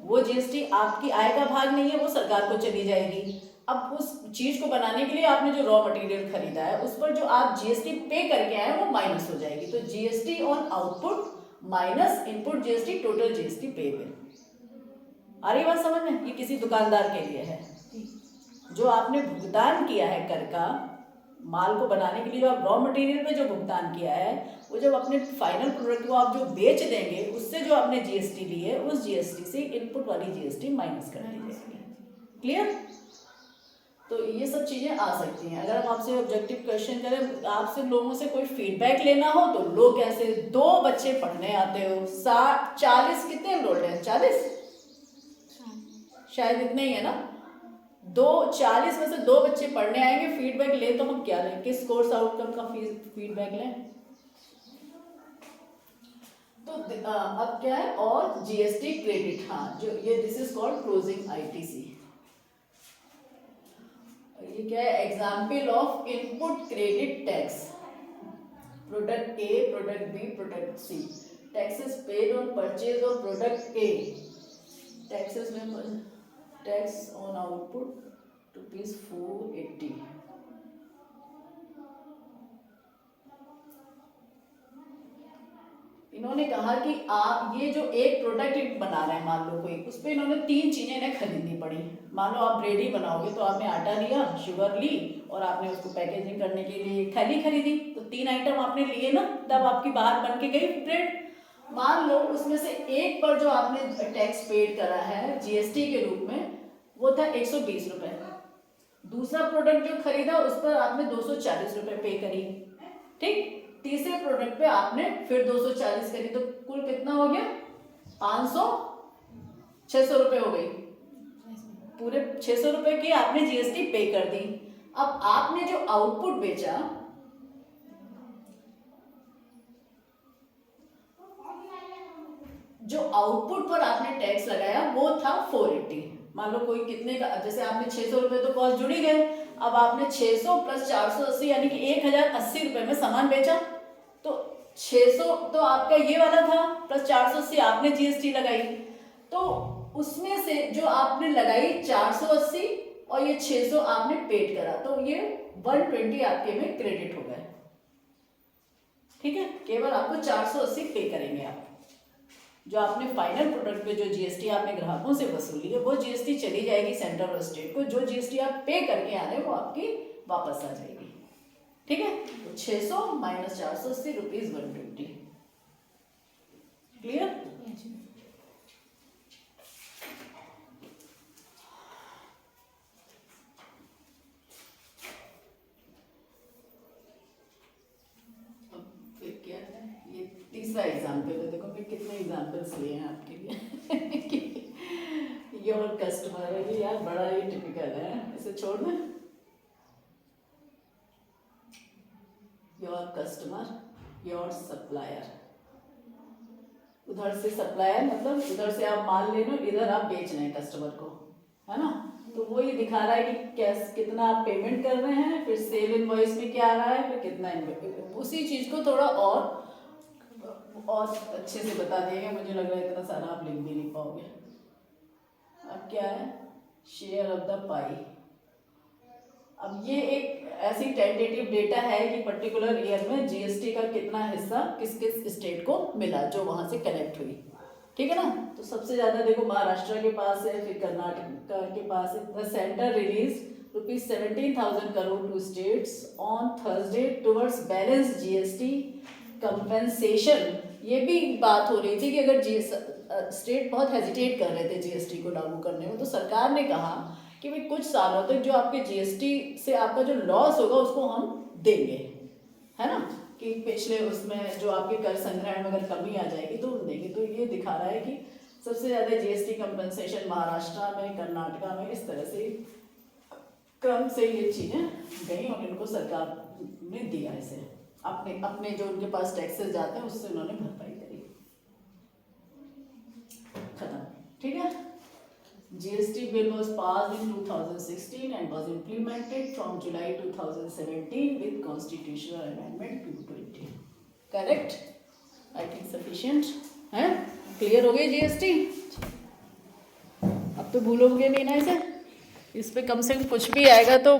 वो जीएसटी आपकी आय का भाग नहीं है, वो सरकार को चली जाएगी। अब उस चीज को बनाने के लिए आपने जो रॉ मटेरियल खरीदा है उस पर जो आप जीएसटी पे करके आए वो माइनस हो जाएगी, तो GST on output minus input GST, total GST payable. आ रही बात समझ में? ये किसी दुकानदार के लिए है, जो आपने भुगतान किया है कर का, माल को बनाने के लिए जो आप रॉ मटेरियल पे जो भुगतान किया है, वो जब अपने फाइनल प्रोडक्ट को आप जो बेच देंगे, उससे जो आपने जीएसटी ली है, उस जीएसटी से इनपुट वाली जीएसटी माइनस कर दी जाएगी। क्लियर? तो ये सब चीजें आ सकती हैं। अगर हम आपसे ऑब्जेक्टिव क्वेश्चन करें, आपसे लोगों से कोई फीडबैक लेना हो, तो लोग कैसे 2 बच्चे पढ़ने आते हो, 40 कितने एनरोल्ड हैं? 40 शायद इतने ही है ना। 40 में से 2 बच्चे पढ़ने आएंगे, फीडबैक ले तो हम क्या लें, किस कोर्स आउटकम का फीडबैक लें? तो अब क्या है, और जीएसटी क्रेडिट, हाँ जो ये this is called closing ITC. ये क्या है, example of input credit tax, product A, product B, product C, taxes paid on purchase of product A, taxes में टैक्स ऑन आउटपुट ₹480। इन्होंने कहा कि आप ये जो एक प्रोडक्ट बना रहे हैं, मान लो कोई, उस पर इन्होंने 3 चीजें इन्हें खरीदनी पड़ी। मान लो आप ब्रेड ही बनाओगे, तो आपने आटा लिया, शुगर ली, और आपने उसको पैकेजिंग करने के लिए थैली खरीदी, तो 3 आइटम आपने लिए ना, तब आपकी बाहर बन के गई ब्रेड। मान लो उसमें से एक पर जो आपने टैक्स पेड करा है जीएसटी के रूप में, वो था 120 रुपए। दूसरा प्रोडक्ट जो खरीदा उस पर आपने 240 रुपए पे करी, ठीक। तीसरे प्रोडक्ट पे आपने फिर 240 करी, तो कुल कितना हो गया? 500, 600 रुपए हो गई। पूरे 600 रुपए की आपने जीएसटी पे कर दी। अब आपने जो आउटपुट बेचा, जो आउटपुट पर आपने टैक्स लगाया वो था 480। मान लो कोई कितने का, जैसे आपने 600 रुपए तो कॉस्ट जुड़ी गए, अब आपने 600 प्लस 480 यानी कि 1080 रुपए में सामान बेचा, तो 600 तो आपका ये वाला था, प्लस 480 आपने जीएसटी लगाई, तो उसमें से जो आपने लगाई 480 और ये 600 आपने पेड करा, तो ये 120 आपके में क्रेडिट हो गए। ठीक है, केवल आपको 480 पे करेंगे आप। जो आपने फाइनल प्रोडक्ट पे जो जीएसटी आपने ग्राहकों से वसूली है वो जीएसटी चली जाएगी सेंट्रल और स्टेट को। जो जीएसटी आप पे करके आ रहे हैं वो आपकी वापस आ जाएगी। ठीक है, तो 600 minus 480 rupees 120। Clear?
Yes ma'am.
फिर क्या है, ये तीसरा एग्जाम्पल है। देखो मैं कितने एग्जाम्पल्स लिए हैं आपके लिए। योर कस्टमर है, ये यार बड़ा ही टिपिकल है, इसे छोड़ दें। Your customer, your supplier. उधर से सप्लायर मतलब उधर से आप माल ले लो, इधर आप बेच रहे हैं कस्टमर को, है ना। तो वो ये दिखा रहा है कि कैस कितना आप पेमेंट कर रहे हैं, फिर सेल इनवॉइस में क्या आ रहा है, फिर कितना उसी चीज को थोड़ा और अच्छे से बता देगा। मुझे लग रहा है इतना सारा आप लिख भी नहीं पाओगे। अब क्या है, शेयर ऑफ द पाई। अब ये एक ऐसी टेंटेटिव डेटा है कि पर्टिकुलर ईयर में जीएसटी का कितना हिस्सा किस किस स्टेट को मिला जो वहां से कलेक्ट हुई। ठीक है ना। तो सबसे ज्यादा देखो महाराष्ट्र के पास है, फिर कर्नाटक के पास है। The centre release ₹17,000 crore to states on Thursday towards balance GST compensation. ये भी बात हो रही थी कि अगर स्टेट बहुत हेजिटेट कर रहे थे जीएसटी को लागू करने में, तो सरकार ने कहा कि भाई कुछ सालों तक जो आपके जीएसटी से आपका जो लॉस होगा उसको हम देंगे, है ना। कि पिछले उसमें जो आपके कर संग्रहण में अगर कमी आ जाएगी तो हम देंगे। तो ये दिखा रहा है कि सबसे ज़्यादा जीएसटी कंपनसेशन महाराष्ट्र में, कर्नाटका में, इस तरह से क्रम से ये चीज़ें गई और इनको सरकार ने दिया इसे अपने अपने जो उनके पास टैक्सेस जाते हैं उससे उन्होंने भरपाई करी। खत्म। ठीक है। GST bill was passed in 2016 and was implemented from July 2017 with Constitutional Amendment 220. Correct? I think sufficient. है? Clear हो गई GST? अब तो भूलोगे नहीं ना इसे। इस पे कम से कम कुछ भी आएगा तो